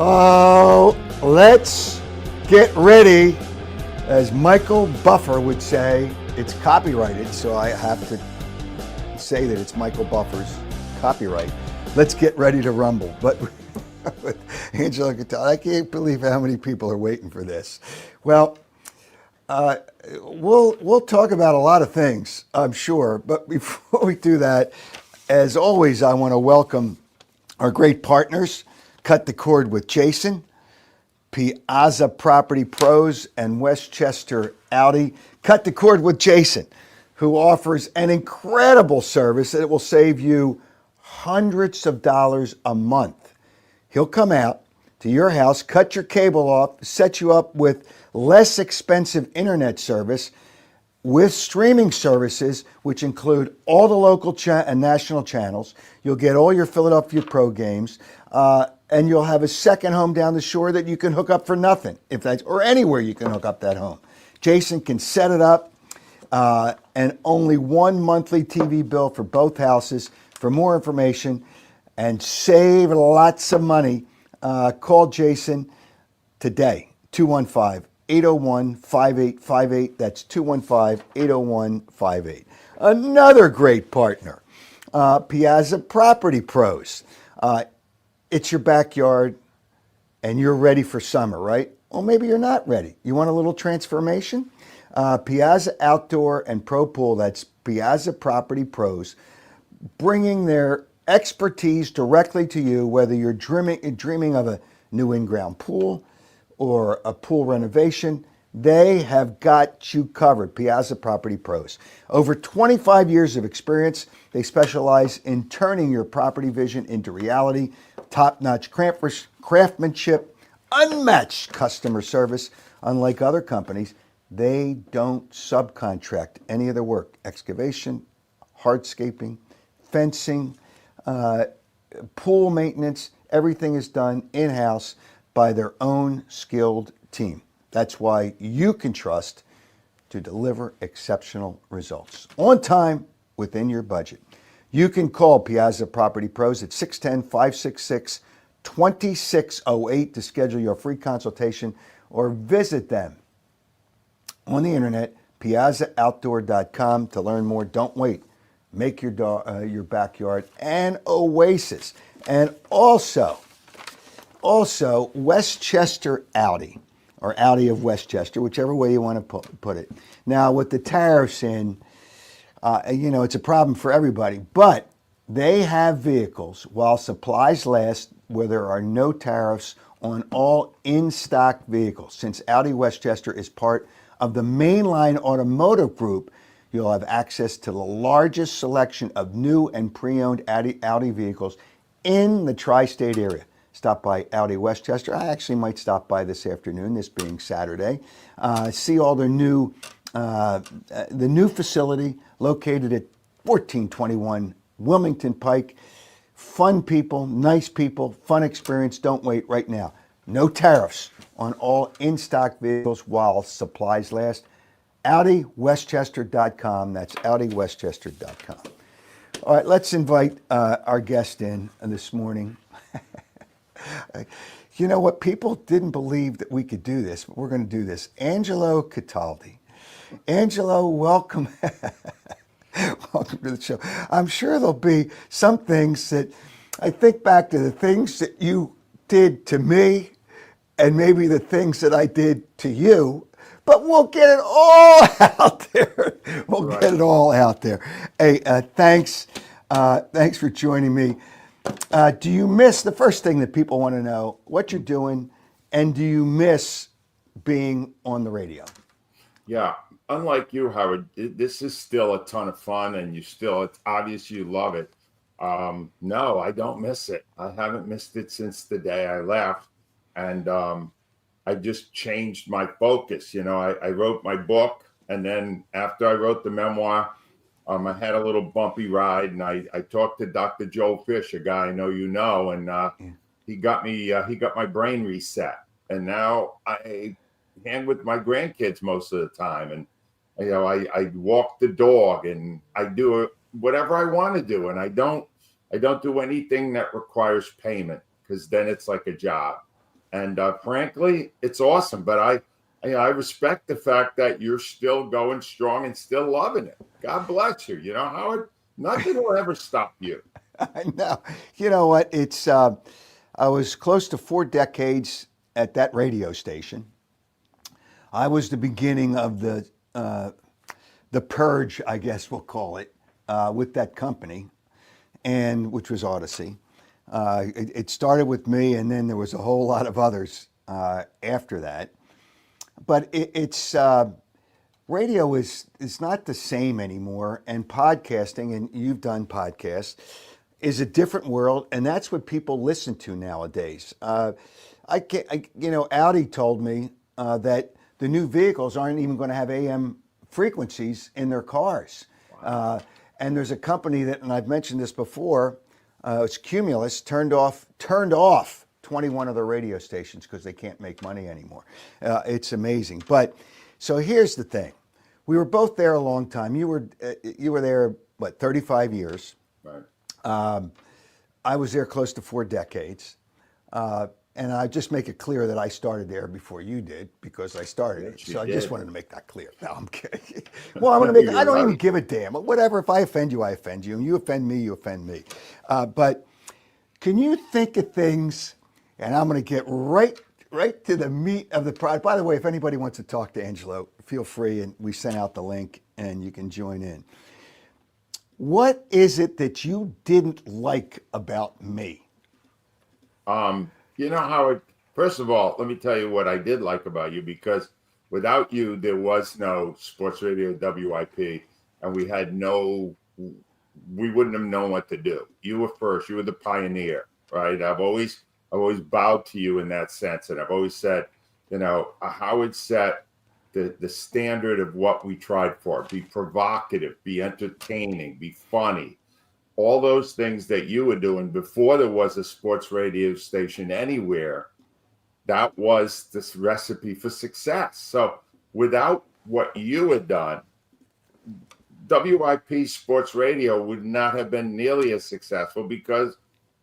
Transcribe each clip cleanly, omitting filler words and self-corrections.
Oh, let's get ready. As Michael Buffer would say, it's copyrighted, so I have to say that it's Michael Buffer's copyright. Let's get ready to rumble. But with Angelo Cataldi, I can't believe how many people are waiting for this. Well, we'll talk about a lot of things, I'm sure. But before we do that, as always, I want to welcome our great partners. Cut the Cord with Jason, Piazza Property Pros, and Westchester Audi. Cut the Cord with Jason, who offers an incredible service that will save you hundreds of dollars a month. He'll come out to your house, cut your cable off, set you up with less expensive internet service with streaming services, which include all the local and national channels. You'll get all your Philadelphia Pro games, and you'll have a second home down the shore that you can hook up for nothing, if that's, or anywhere you can hook up that home. Jason can set it up, and only one monthly TV bill for both houses. For more information and save lots of money, call Jason today, 215-801-5858. That's 215-801-58. Another great partner, Piazza Property Pros. It's your backyard and you're ready for summer, right? Well, maybe you're not ready. You want a little transformation? Piazza Outdoor and Pro Pool, that's Piazza Property Pros, bringing their expertise directly to you, whether you're dreaming of a new in-ground pool or a pool renovation. They have got you covered. Piazza Property Pros. Over 25 years of experience, they specialize in turning your property vision into reality. Top-notch craftsmanship, unmatched customer service. Unlike other companies, they don't subcontract any of their work. Excavation, hardscaping, fencing, pool maintenance, everything is done in-house by their own skilled team. That's why you can trust to deliver exceptional results on time, within your budget. You can call Piazza Property Pros at 610-566-2608 to schedule your free consultation, or visit them on the internet, piazzooutdoor.com, to learn more. Don't wait. Make your backyard an oasis. And also Westchester Audi, or Audi of Westchester, whichever way you want to put it. Now, with the tariffs in, it's a problem for everybody, but they have vehicles while supplies last where there are no tariffs on all in-stock vehicles. Since Audi Westchester is part of the mainline automotive group, you'll have access to the largest selection of new and pre-owned Audi vehicles in the tri-state area. Stop by Audi Westchester. I actually might stop by this afternoon, this being Saturday. See all their new, the new facility located at 1421 Wilmington Pike. Fun people, nice people, fun experience. Don't wait right now. No tariffs on all in-stock vehicles while supplies last. AudiWestchester.com. That's AudiWestchester.com. All right, let's invite our guest in this morning. You know what? People didn't believe that we could do this, but we're going to do this. Angelo Cataldi. Angelo, welcome. Welcome to the show. I'm sure there'll be some things that I think back to the things that you did to me and maybe the things that I did to you, but we'll get it all out there. We'll get it all out there. Hey, thanks for joining me. Do you miss, the first thing that people want to know, what you're doing, and do you miss being on the radio? Yeah, unlike you, Howard, this is still a ton of fun, and it's obvious you love it. No, I don't miss it. I haven't missed it since the day I left, and I just changed my focus. I wrote my book, and then after I wrote the memoir, I had a little bumpy ride, and I talked to Dr. Joe Fish, a guy I know you know, and he got my brain reset, and now I hang with my grandkids most of the time, and I walk the dog, and I do whatever I want to do, and I don't do anything that requires payment, because then it's like a job. And frankly, it's awesome. But I respect the fact that you're still going strong and still loving it. God bless you. You know, Howard, nothing will ever stop you. I know. You know what? I was close to 4 decades at that radio station. I was the beginning of the purge, I guess we'll call it, with that company, and which was Odyssey. It started with me, and then there was a whole lot of others after that. But it's radio is not the same anymore, and podcasting, and you've done podcasts, is a different world, and that's what people listen to nowadays. Audi told me that the new vehicles aren't even going to have AM frequencies in their cars. And there's a company that, and I've mentioned this before, it's Cumulus, turned off 21 of their radio stations because they can't make money anymore. It's amazing. But so here's the thing: we were both there a long time. You were there, what, 35 years? Right. I was there close to 4 decades. And I just make it clear that I started there before you did, because I started it. Yes, you So I just did. wanted to make that clear. No, I'm kidding. Well, I want to make. I You're don't even right. give a damn. Whatever. If I offend you, I offend you. And you offend me, you offend me. But can you think of things? And I'm going to get right to the meat of the product. By the way, if anybody wants to talk to Angelo, feel free. And we sent out the link, and you can join in. What is it that you didn't like about me? You know, Howard, first of all, let me tell you what I did like about you, because without you, there was no Sports Radio WIP, and we wouldn't have known what to do. You were first. You were the pioneer, right? I've always bowed to you in that sense. And I've always said, you know, Howard set the standard of what we tried for. Be provocative, be entertaining, be funny. All those things that you were doing before there was a sports radio station anywhere, that was this recipe for success. So without what you had done, WIP Sports Radio would not have been nearly as successful, because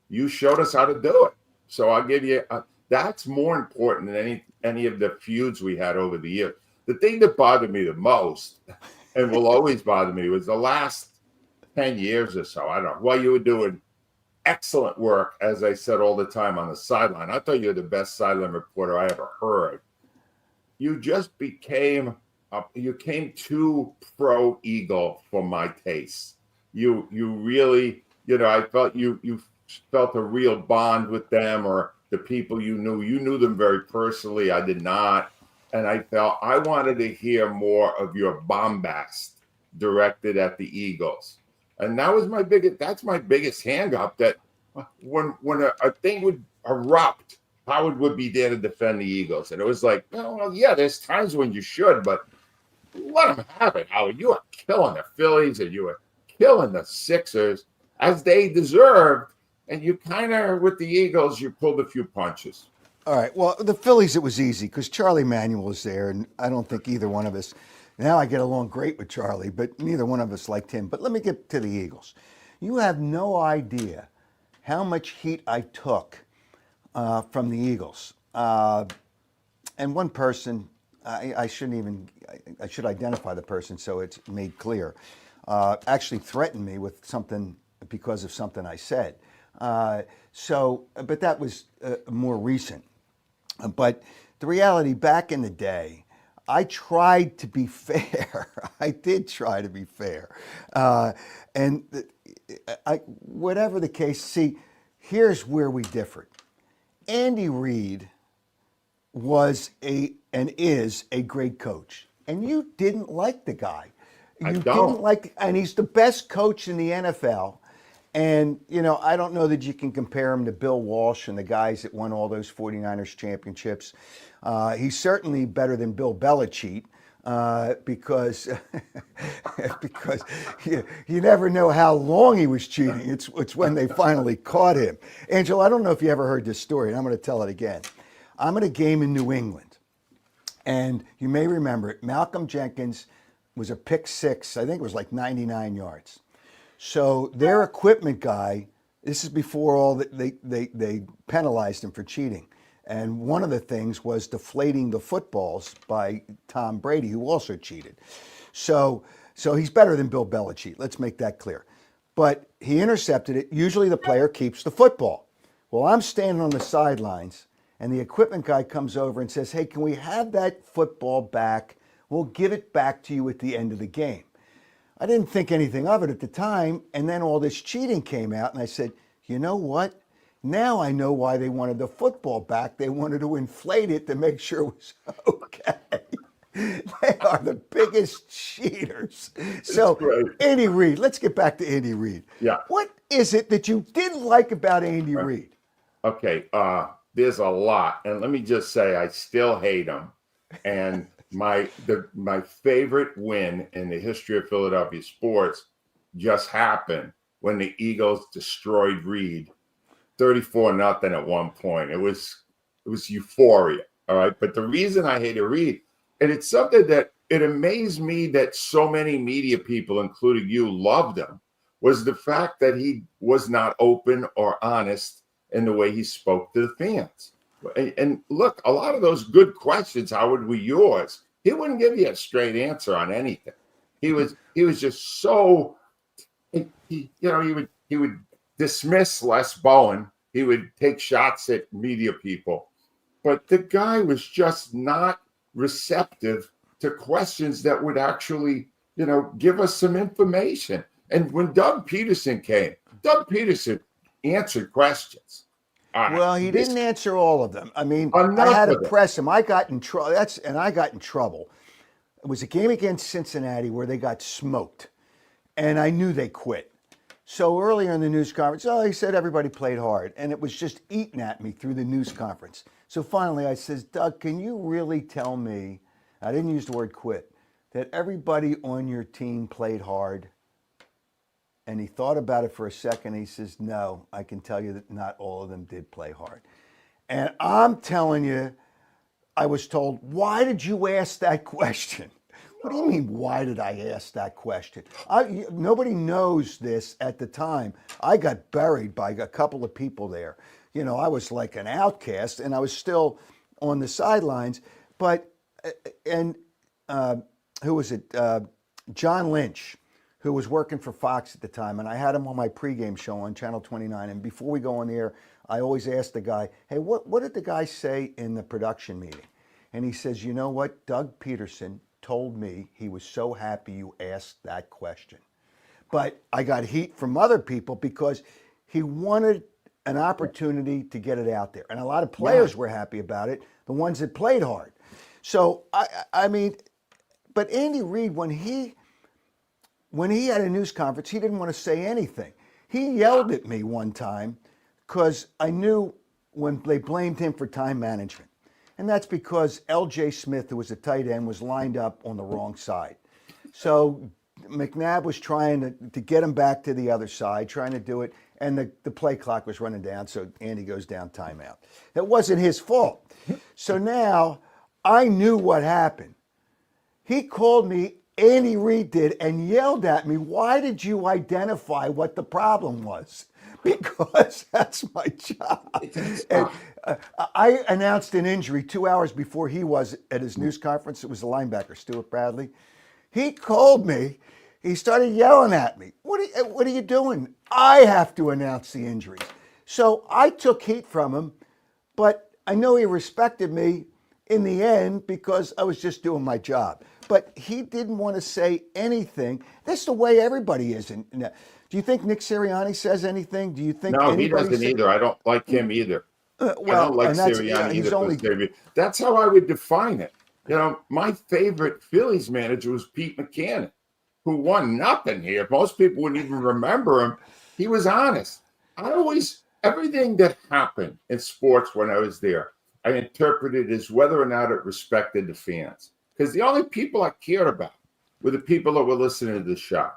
you showed us how to do it. So I'll give you, that's more important than any of the feuds we had over the years. The thing that bothered me the most, and will always bother me, was the last 10 years or so. I don't know. While you were doing excellent work, as I said all the time, on the sideline. I thought you were the best sideline reporter I ever heard. You just became you came too pro Eagle for my taste. You really, you know, I felt you felt a real bond with them, or the people you knew. You knew them very personally. I did not. And I felt I wanted to hear more of your bombast directed at the Eagles. And that's my biggest hang up, that when a thing would erupt, Howard would be there to defend the Eagles. And it was like, oh, well, yeah, there's times when you should, but let them have it, Howard. You are killing the Phillies, and you are killing the Sixers, as they deserved. And you kind of, with the Eagles, you pulled a few punches. All right. Well, the Phillies, it was easy because Charlie Manuel was there, and I don't think either one of us. Now I get along great with Charlie, but neither one of us liked him. But let me get to the Eagles. You have no idea how much heat I took from the Eagles. And one person, I shouldn't even, I should identify the person so it's made clear, actually threatened me with something because of something I said. But that was more recent. But the reality, back in the day, I tried to be fair. I did try to be fair. Whatever the case, see, here's where we differed. Andy Reid was and is a great coach. And you didn't like the guy. I You don't. didn't like, and he's the best coach in the NFL. And, you know, I don't know that you can compare him to Bill Walsh and the guys that won all those 49ers championships. He's certainly better than Bill Belichick because because you never know how long he was cheating. It's when they finally caught him. Angelo, I don't know if you ever heard this story, and I'm going to tell it again. I'm at a game in New England, and you may remember it. Malcolm Jenkins was a pick six. I think it was like 99 yards. So their equipment guy, this is before all they penalized him for cheating. And one of the things was deflating the footballs by Tom Brady, who also cheated. So he's better than Bill Belichick. Let's make that clear. But he intercepted it. Usually the player keeps the football. Well, I'm standing on the sidelines, and the equipment guy comes over and says, hey, can we have that football back? We'll give it back to you at the end of the game. I didn't think anything of it at the time, and then all this cheating came out, and I said, you know what? Now I know why they wanted the football back. They wanted to inflate it to make sure it was okay. They are the biggest cheaters. So, great. Andy Reid, let's get back to Andy Reid. Yeah. What is it that you didn't like about Andy Reid? Okay, there's a lot, and let me just say I still hate him. And my favorite win in the history of Philadelphia sports just happened when the Eagles destroyed Reid 34-0 at one point. It was euphoria. All right. But the reason I hated Reid, and it's something that it amazed me that so many media people, including you, loved him, was the fact that he was not open or honest in the way he spoke to the fans. And look, a lot of those good questions, Howard, were yours. He wouldn't give you a straight answer on anything. He was just so, he would dismiss Les Bowen. He would take shots at media people. But the guy was just not receptive to questions that would actually, give us some information. And when Doug Peterson came, Doug Peterson answered questions. Well, he didn't answer all of them. I mean, Enough I had to with it. press him. I got in trouble. I got in trouble. It was a game against Cincinnati where they got smoked, and I knew they quit. So earlier in the news conference, he said everybody played hard, and it was just eating at me through the news conference. So finally, I says, Doug, can you really tell me? I didn't use the word quit. That everybody on your team played hard. And he thought about it for a second. He says, no, I can tell you that not all of them did play hard. And I'm telling you, I was told, why did you ask that question? What do you mean, why did I ask that question? Nobody knows this at the time. I got buried by a couple of people there. I was like an outcast, and I was still on the sidelines. But, who was it? John Lynch, who was working for Fox at the time, and I had him on my pregame show on Channel 29. And before we go on the air, I always ask the guy, hey, what did the guy say in the production meeting? And he says, you know what? Doug Peterson told me he was so happy you asked that question. But I got heat from other people because he wanted an opportunity to get it out there. And a lot of players were happy about it, the ones that played hard. So, I mean, but Andy Reid, when he had a news conference, he didn't want to say anything. He yelled at me one time because I knew when they blamed him for time management. And that's because L.J. Smith, who was a tight end, was lined up on the wrong side. So McNabb was trying to get him back to the other side, trying to do it, and the play clock was running down, so Andy goes down timeout. That wasn't his fault. So now I knew what happened. He called me, Andy Reid did, and yelled at me, why did you identify what the problem was? Because that's my job. And, I announced an injury 2 hours before he was at his news conference. It was the linebacker, Stuart Bradley. He called me. He started yelling at me. What are you doing? I have to announce the injuries. So I took heat from him, but I know he respected me in the end because I was just doing my job. But he didn't want to say anything. That's the way everybody is. Do you think Nick Sirianni says anything? Do you think No, he doesn't either. I don't like him either. I don't like Sirianni either. That's how I would define it. My favorite Phillies manager was Pete McCannon, who won nothing here. Most people wouldn't even remember him. He was honest. Everything that happened in sports when I was there, I interpreted as whether or not it respected the fans. Because the only people I cared about were the people that were listening to the show.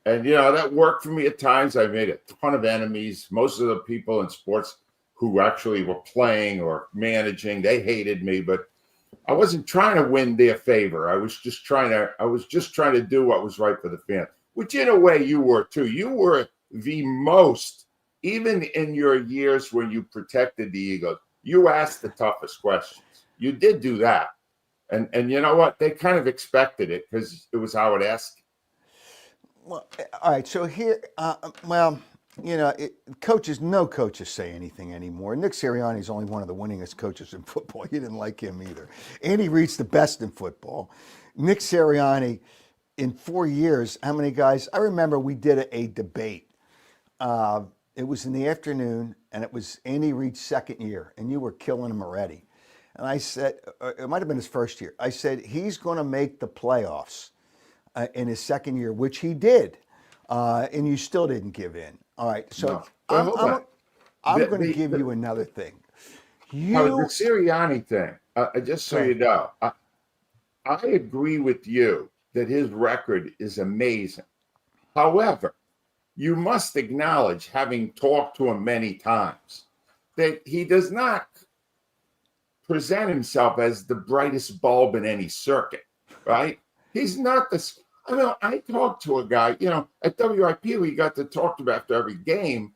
And, that worked for me at times. I made a ton of enemies. Most of the people in sports who actually were playing or managing, they hated me. But I wasn't trying to win their favor. I was just trying to do what was right for the fans, which in a way you were too. You were the most, even in your years when you protected the Eagles, you asked the toughest questions. You did do that. And you know what? They kind of expected it because it was Howard Eskin. Well, all right. So here, well, coaches, no coaches say anything anymore. Nick Sirianni is only one of the winningest coaches in football. You didn't like him either. Andy Reid's the best in football. Nick Sirianni, in 4 years, how many guys? I remember we did a debate. It was in the afternoon, and it was Andy Reid's second year, and you were killing him already. And I said, it might have been his first year. I said, he's going to make the playoffs in his second year, which he did. And you still didn't give in. All right. So No. I'm going to give you another thing. The Sirianni thing, just so you know, I agree with you that his record is amazing. However, you must acknowledge, having talked to him many times, that he does not present himself as the brightest bulb in any circuit, right? He's not this. I mean, I talked to a guy, at WIP, we got to talk to him after every game.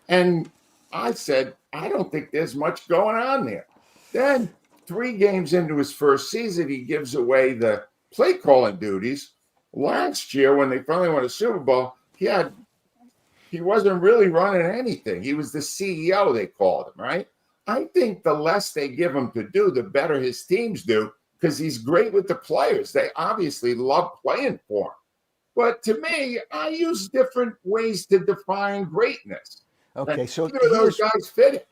And I said, I don't think there's much going on there. Then 3 games into his first season, he gives away the play calling duties. Last year, when they finally won a Super Bowl, he wasn't really running anything. He was the CEO, they called him, right? I think the less they give him to do, the better his teams do, because he's great with the players. They obviously love playing for him. But to me, I use different ways to define greatness. Okay, so those guys fit it.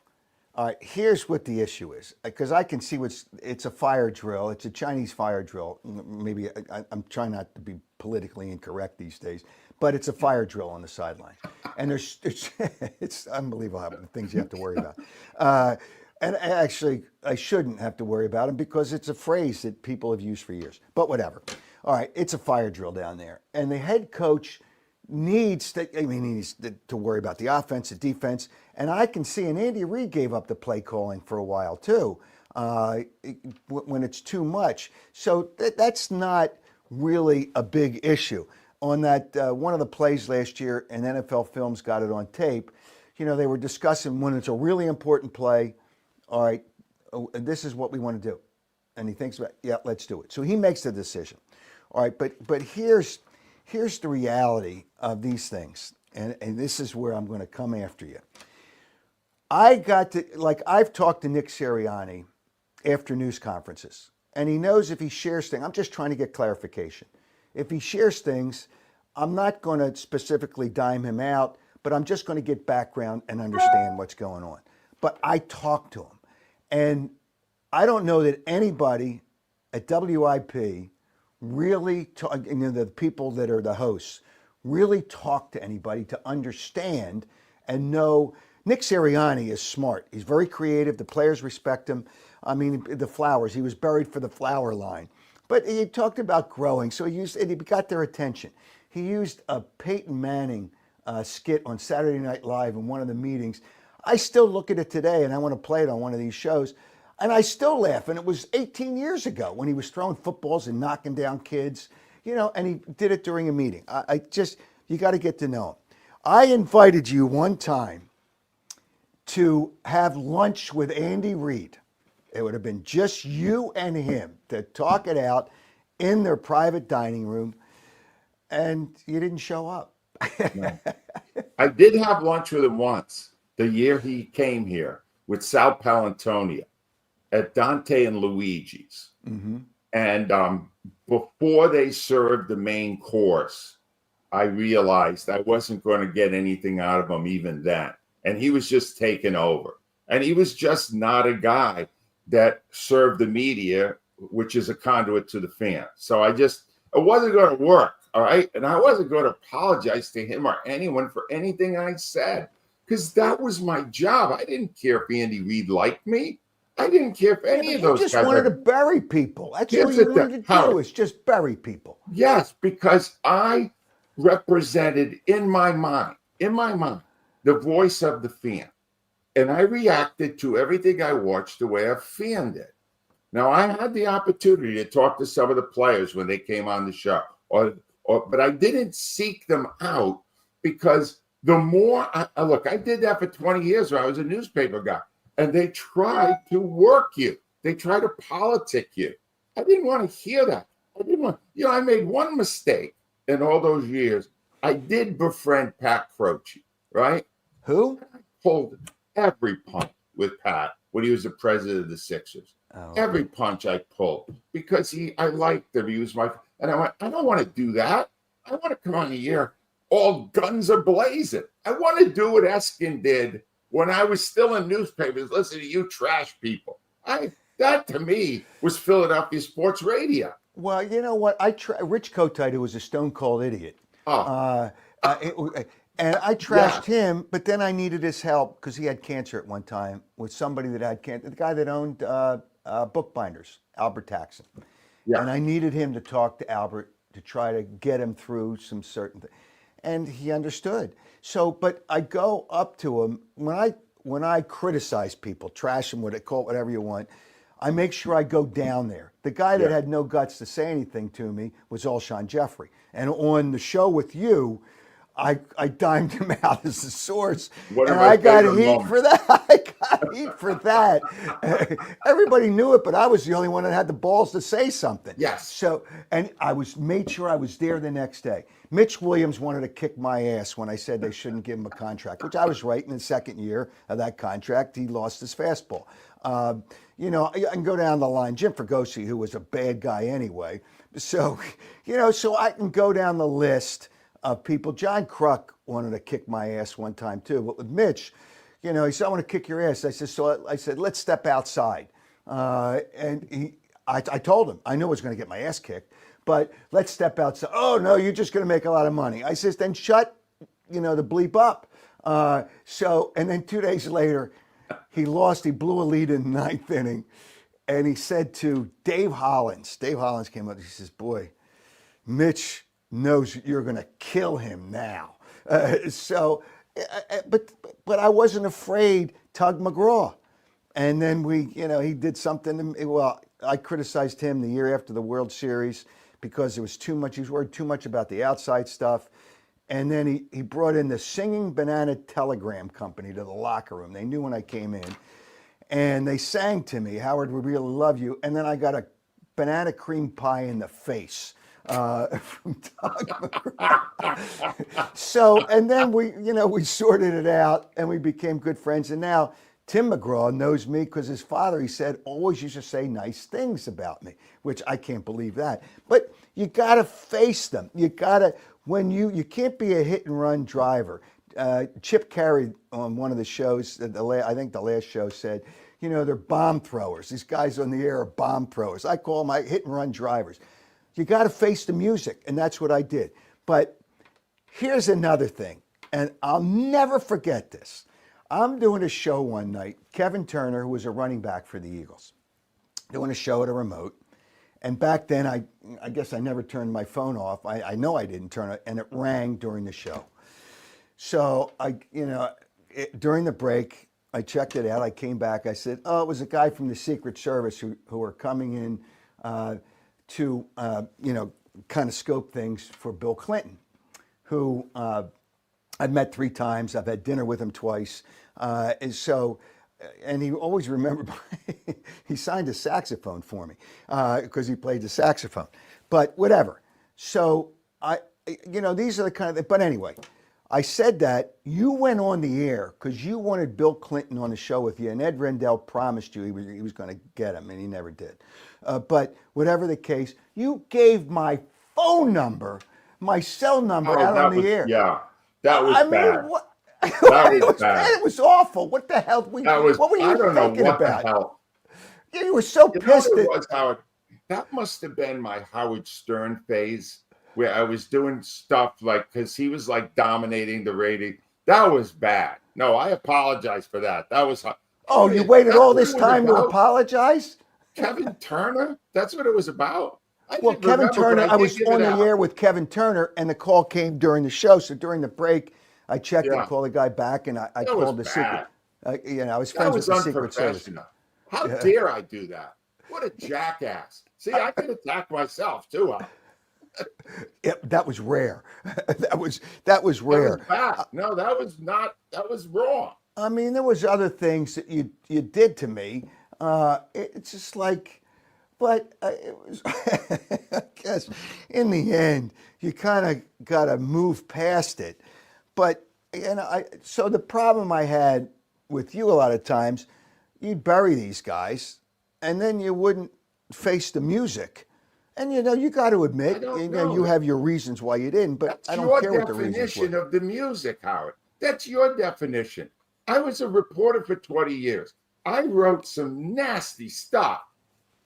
All right, here's what the issue is, because I can see it's a fire drill. It's a Chinese fire drill. Maybe I'm trying not to be politically incorrect these days, but it's a fire drill on the sideline. And it's unbelievable how many things you have to worry about. And actually, I shouldn't have to worry about them because it's a phrase that people have used for years. But whatever. All right, it's a fire drill down there. And the head coach needs to worry about the offense, the defense. And I can see, and Andy Reid gave up the play calling for a while too, when it's too much. So that's not really a big issue. On that one of the plays last year, and NFL Films got it on tape, they were discussing when it's a really important play, all right, this is what we want to do. And he thinks about, yeah, let's do it. So he makes the decision. All right, but here's the reality of these things, and this is where I'm going to come after you. I've talked to Nick Sirianni after news conferences, and he knows if he shares things, I'm just trying to get clarification. If he shares things, I'm not going to specifically dime him out, but I'm just going to get background and understand what's going on. But I talked to him, and I don't know that anybody at WIP really, the people that are the hosts, really talk to anybody to understand and know. Nick Sirianni is smart. He's very creative. The players respect him. I mean, the flowers. He was buried for the flower line. But he talked about growing, so he got their attention. He used a Peyton Manning skit on Saturday Night Live in one of the meetings. I still look at it today, and I want to play it on one of these shows. And I still laugh. And it was 18 years ago when he was throwing footballs and knocking down kids, and he did it during a meeting. You got to get to know him. I invited you one time to have lunch with Andy Reid. It would have been just you and him to talk it out in their private dining room. And you didn't show up. No. I did have lunch with him once, the year he came here, with Sal Palantonio at Dante and Luigi's. Mm-hmm. And before they served the main course, I realized I wasn't going to get anything out of him even then. And he was just taking over. And he was just not a guy that served the media, which is a conduit to the fan. So it wasn't going to work. All right. And I wasn't going to apologize to him or anyone for anything I said, because that was my job. I didn't care if Andy Reid liked me. I didn't care if any of those guys. You just wanted to bury people. That's all you wanted to do, is just bury people. Yes, because I represented in my mind, the voice of the fan. And I reacted to everything I watched the way a fan did. Now, I had the opportunity to talk to some of the players when they came on the show, but I didn't seek them out, because the more I did that for 20 years when I was a newspaper guy. and they try to work you. They try to politic you. I didn't want to hear that. I didn't want, I made one mistake in all those years. I did befriend Pat Croce, right? Who? I pulled every punch with Pat when he was the president of the Sixers. Oh. Every punch I pulled because I liked him. He was and I went, I don't want to do that. I want to come on the air all guns are blazing. I want to do what Eskin did when I was still in newspapers, listen to you trash people. That to me was Philadelphia sports radio. Well, you know what? Rich Kotite, who was a stone cold idiot. And I trashed him, but then I needed his help because he had cancer at one time with somebody that had cancer. The guy that owned bookbinders, Albert Taxon. Yeah. And I needed him to talk to Albert to try to get him through some certain things. And he understood. So, but I go up to him when I criticize people, trash them, call it whatever you want. I make sure I go down there. The guy that had no guts to say anything to me was Alshon Jeffrey. And on the show with you, I dimed him out as the source. And I got heat for that. I got heat for that. Everybody knew it, but I was the only one that had the balls to say something. Yes. So, and I made sure I was there the next day. Mitch Williams wanted to kick my ass when I said they shouldn't give him a contract, which I was right. In the second year of that contract, he lost his fastball. I can go down the line. Jim Fregosi, who was a bad guy anyway. So, so I can go down the list of people. John Kruk wanted to kick my ass one time too, but with Mitch, he said, I want to kick your ass. I said, let's step outside. And I told him, I knew I was going to get my ass kicked, but let's step outside. Oh no, you're just going to make a lot of money. I says, then shut, the bleep up. And then 2 days later, he blew a lead in the ninth inning. And he said to Dave Hollins came up, he says, boy, Mitch knows you're going to kill him now. But I wasn't afraid. Tug McGraw. And then he did something. I criticized him the year after the World Series because there was too much. He was worried too much about the outside stuff. And then he brought in the Singing Banana Telegram Company to the locker room. They knew when I came in. And they sang to me, Howard, we really love you. And then I got a banana cream pie in the face from Doug McGraw. So, and then we sorted it out and we became good friends. And now Tim McGraw knows me because his father, he said, always used to say nice things about me, which I can't believe that. But you got to face them. You got to, you can't be a hit and run driver. Chip Carey on one of the shows, I think the last show said, they're bomb throwers. These guys on the air are bomb throwers. I call them hit and run drivers. You got to face the music, and that's what I did. But here's another thing, and I'll never forget this. I'm doing a show one night. Kevin Turner, who was a running back for the Eagles, doing a show at a remote. And back then, I guess I never turned my phone off. I know I didn't turn it, and it rang during the show. So during the break, I checked it out. I came back. I said, it was a guy from the Secret Service who were coming in to, kind of scope things for Bill Clinton, who I've met 3 times. I've had dinner with him twice. And he always remembered, he signed a saxophone for me because he played the saxophone. But whatever. So, these are the kind of, but anyway. I said that you went on the air because you wanted Bill Clinton on the show with you, and Ed Rendell promised you he was going to get him, and he never did. But whatever the case, you gave my phone number, my cell number out on the air. Yeah, that was bad. What? That was bad. It was awful. What the hell? What were you thinking about? The hell. Yeah, you were so pissed. Howard. That must have been my Howard Stern phase, where I was doing stuff because he was dominating the rating. That was bad. No, I apologize for that. That was. Oh, you waited all this time to apologize? Kevin Turner? That's what it was about. Well, Kevin Turner, I was on the air with Kevin Turner, and the call came during the show. So during the break, I checked and called the guy back, and I called the secret. I was friends with the Secret Service. How dare I do that? What a jackass. See, I could attack myself, too. That was rare. That was rare. That was bad. No, that was not. That was wrong. I mean, there was other things that you did to me. It's just like, but it was. I guess in the end, you kind of got to move past it. But so the problem I had with you a lot of times, you'd bury these guys, and then you wouldn't face the music. And you got to I admit, don't you know. have your reasons why you didn't, but That's I don't your care what the reasons definition were. of the music, Howard. That's your definition. I was a reporter for 20 years. I wrote some nasty stuff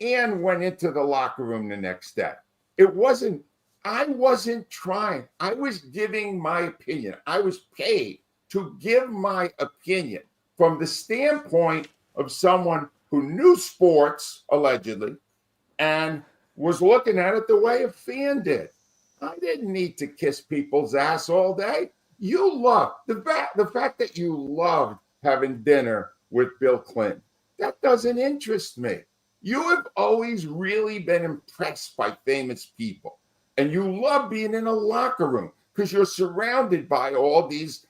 and went into the locker room the next day. It wasn't, I wasn't trying. I was giving my opinion. I was paid to give my opinion from the standpoint of someone who knew sports, allegedly, and was looking at it the way a fan did. I didn't need to kiss people's ass all day. You love the fact that you loved having dinner with Bill Clinton. That doesn't interest me. You have always really been impressed by famous people, and you love being in a locker room because you're surrounded by all these,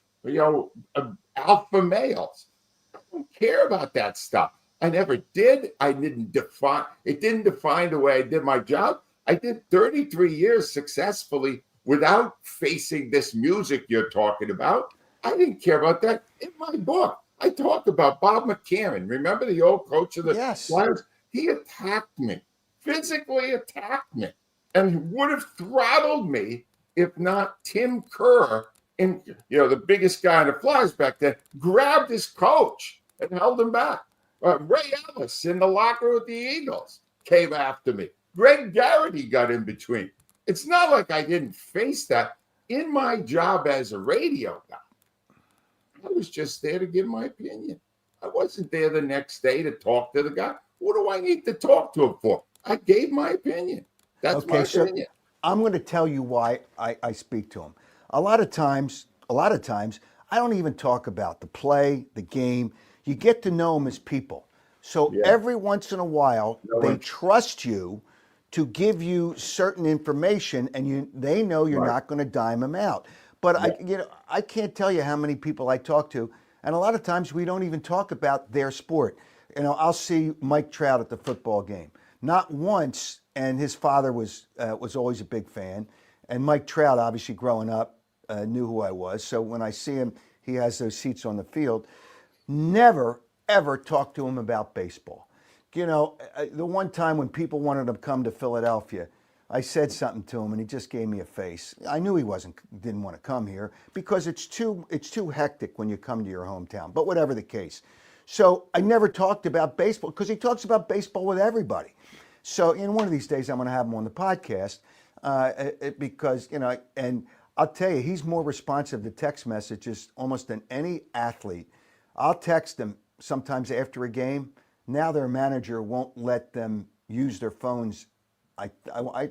alpha males. I don't care about that stuff. I never did. I didn't define it, didn't define the way I did my job. I did 33 years successfully without facing this music you're talking about. I didn't care about that. In my book, I talked about Bob McCarron. Remember the old coach of the Yes. Flyers? He attacked me, physically attacked me, and would have throttled me if not Tim Kerr, and the biggest guy in the Flyers back then, grabbed his coach and held him back. Ray Ellis in the locker with the Eagles came after me. Greg Garrity got in between. It's not like I didn't face that. In my job as a radio guy, I was just there to give my opinion. I wasn't there the next day to talk to the guy. What do I need to talk to him for? I gave my opinion. That's my Okay, so opinion. I'm going to tell you why I speak to him. A lot of times, I don't even talk about the play, the game. You get to know them as people. So Yeah. every once in a while, No they one. trust you to give you certain information, and they know you're Right. not going to dime them out. But Yeah. I can't tell you how many people I talk to, and a lot of times we don't even talk about their sport. I'll see Mike Trout at the football game. Not once, and his father was always a big fan. And Mike Trout, obviously growing up, knew who I was. So when I see him, he has those seats on the field. Never ever talk to him about baseball. The one time when people wanted him to come to Philadelphia, I said something to him and he just gave me a face. I knew he didn't want to come here because it's too hectic when you come to your hometown. But whatever the case. So I never talked about baseball because he talks about baseball with everybody. So in one of these days, I'm going to have him on the podcast because, and I'll tell you, he's more responsive to text messages almost than any athlete. I'll text them sometimes after a game. Now their manager won't let them use their phones. I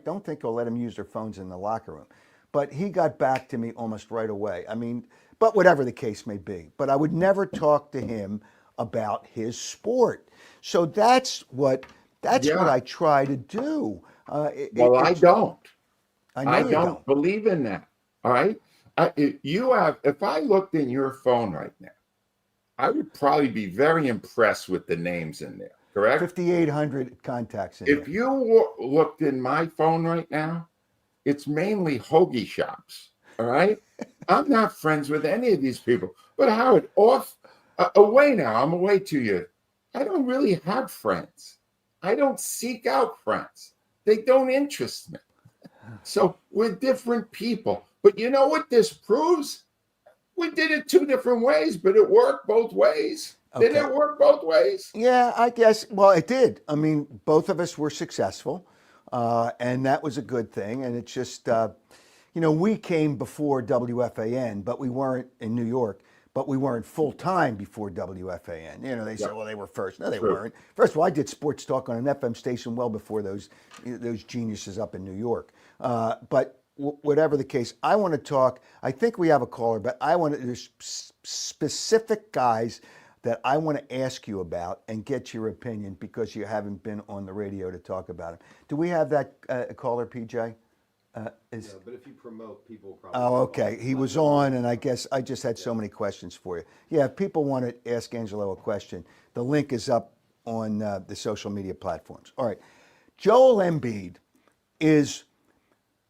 don't think he'll let them use their phones in the locker room. But he got back to me almost right away. I mean, but whatever the case may be. But I would never talk to him about his sport. So that's what Yeah. I try to do. Well, I don't. I know I you don't don't. believe in that. All right. If I looked in your phone right now, I would probably be very impressed with the names in there, correct? 5,800 contacts in If there. you looked in my phone right now, it's mainly hoagie shops. All right. I'm not friends with any of these people. But Howard, away now. I'm away 2 years. I don't really have friends. I don't seek out friends. They don't interest me. So we're different people. But you know what this proves? We did it two different ways, but it worked both ways. Did Okay. it work both ways? Yeah, I guess. Well, it did. I mean, both of us were successful, and that was a good thing. And it's just, we came before WFAN, but we weren't in New York, but we weren't full time before WFAN. They said, Yeah, well, they were first. No, they true. weren't. First of all, I did sports talk on an FM station well before those geniuses up in New York. But whatever the case, I want to talk. I think we have a caller, but there's specific guys that I want to ask you about and get your opinion because you haven't been on the radio to talk about it. Do we have that caller, PJ? Is No, but if you promote, people will probably. Oh, okay. He was on, and I guess I just had so many questions for you. Yeah, if people want to ask Angelo a question, the link is up on the social media platforms. All right. Joel Embiid is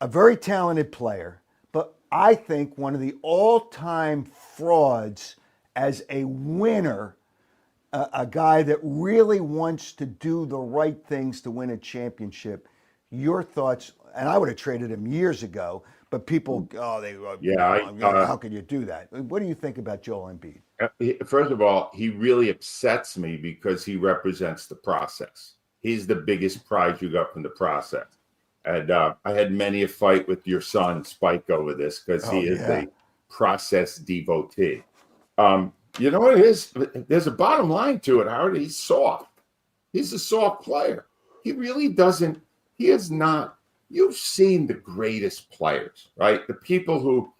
a very talented player, but I think one of the all-time frauds as a winner, a guy that really wants to do the right things to win a championship. Your thoughts? And I would have traded him years ago, but people, Yeah, how could you do that? What do you think about Joel Embiid? first of all, he really upsets me because he represents the process. He's the biggest prize you got from the process. And I had many a fight with your son, Spike, over this because he is a process devotee. You know what it is? There's a bottom line to it, Howard. He's soft. He's a soft player. He really doesn't, he is not, you've seen the greatest players, right? The people who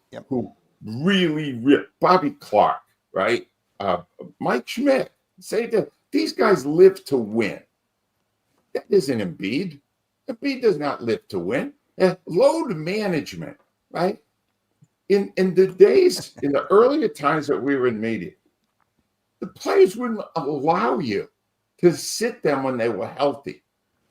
really, Bobby Clark, right? Mike Schmidt, say that these guys live to win. That isn't Embiid. Embiid does not live to win. Load management, right? In the days, in the earlier times that we were in media, the players wouldn't allow you to sit them when they were healthy.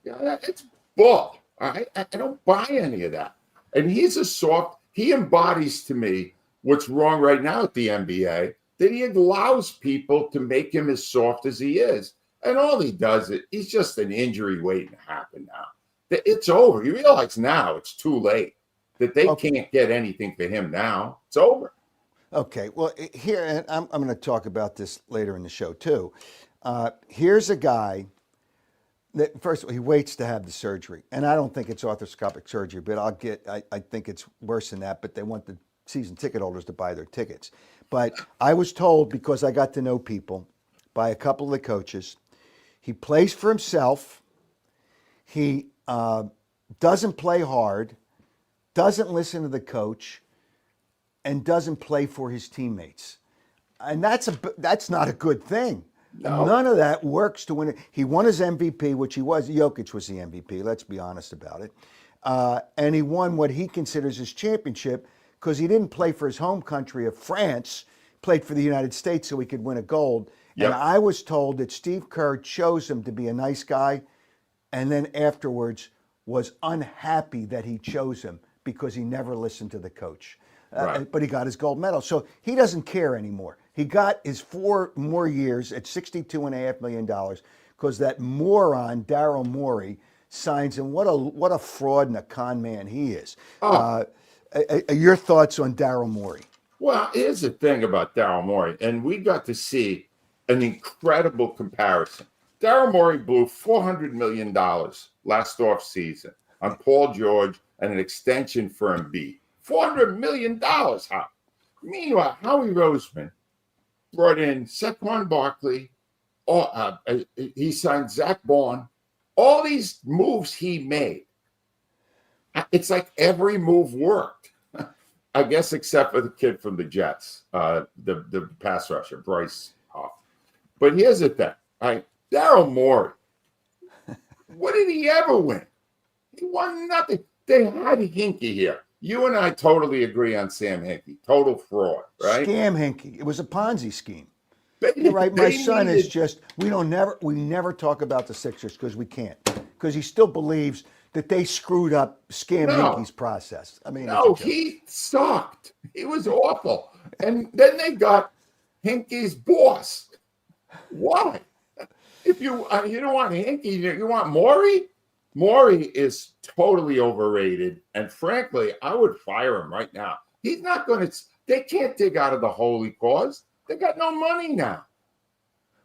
Yeah, it's bull. All right, I don't buy any of that. And he's a soft. He embodies to me what's wrong right now at the NBA. That he allows people to make him as soft as he is, and all he does is he's just an injury waiting to happen now. It's over. You realize now it's too late. That they can't get anything for him now. It's over. Okay. Well, here, and I'm going to talk about this later in the show too. Here's a guy that, first of all, he waits to have the surgery. And I don't think it's arthroscopic surgery, but I think it's worse than that, but they want the season ticket holders to buy their tickets. But I was told, because I got to know people, by a couple of the coaches, he plays for himself. He doesn't play hard, doesn't listen to the coach, and doesn't play for his teammates. And that's not a good thing. No. None of that works to win it. He won his MVP, which he was. Jokic was the MVP, let's be honest about it. And he won what he considers his championship because he didn't play for his home country of France, played for the United States so he could win a gold. Yep. And I was told that Steve Kerr chose him to be a nice guy and then afterwards was unhappy that he chose him because he never listened to the coach. Right. But he got his gold medal. So he doesn't care anymore. He got his 4 more years at $62.5 million because that moron, Daryl Morey, signs him. What a fraud and a con man he is. Your thoughts on Daryl Morey? Well, here's the thing about Daryl Morey, and we got to see an incredible comparison. Daryl Morey blew $400 million last offseason on Paul George and an extension for Embiid. $400 million. Meanwhile, Howie Roseman brought in Saquon Barkley. He signed Zach Bond. All these moves he made. It's like every move worked. I guess except for the kid from the Jets, the pass rusher, Bryce Hoff. But here's the thing. Right? Daryl Morey, what did he ever win? He won nothing. They had Hinkie here. You and I totally agree on Sam Hinkie. Total fraud, right? Scam Hinkie. It was a Ponzi scheme. You're right. My son is just, we never talk about the Sixers because we can't. Because he still believes that they screwed up Scam Hinkie's process. I mean, no, he sucked. He was awful. And then they got Hinkie's boss. Why? If you don't want Hinkie, you want Morey? Morey is totally overrated. And frankly, I would fire him right now. He's not going to, they can't dig out of the hole he caused. They got no money now.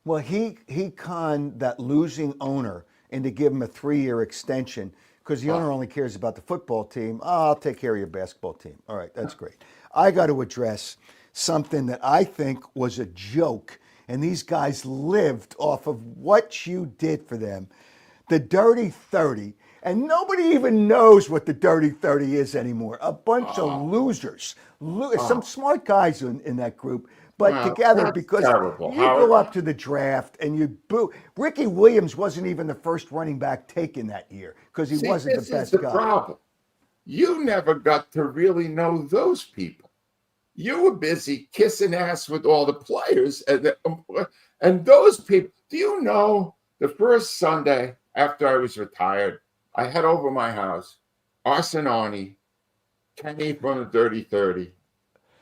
Well, he conned that losing owner into give him a 3-year extension because the owner only cares about the football team. Oh, I'll take care of your basketball team. All right, that's great. I got to address something that I think was a joke, and these guys lived off of what you did for them. The Dirty 30, and nobody even knows what the Dirty 30 is anymore. A bunch of losers. Some smart guys in that group, but together because you go up to the draft and you boo. Ricky Williams wasn't even the first running back taken that year because he wasn't the best guy. Problem. you never got to really know those people. You were busy kissing ass with all the players and those people. Do you know the first Sunday after I was retired, I had over my house Arson Arnie, Kenny from the 30-30,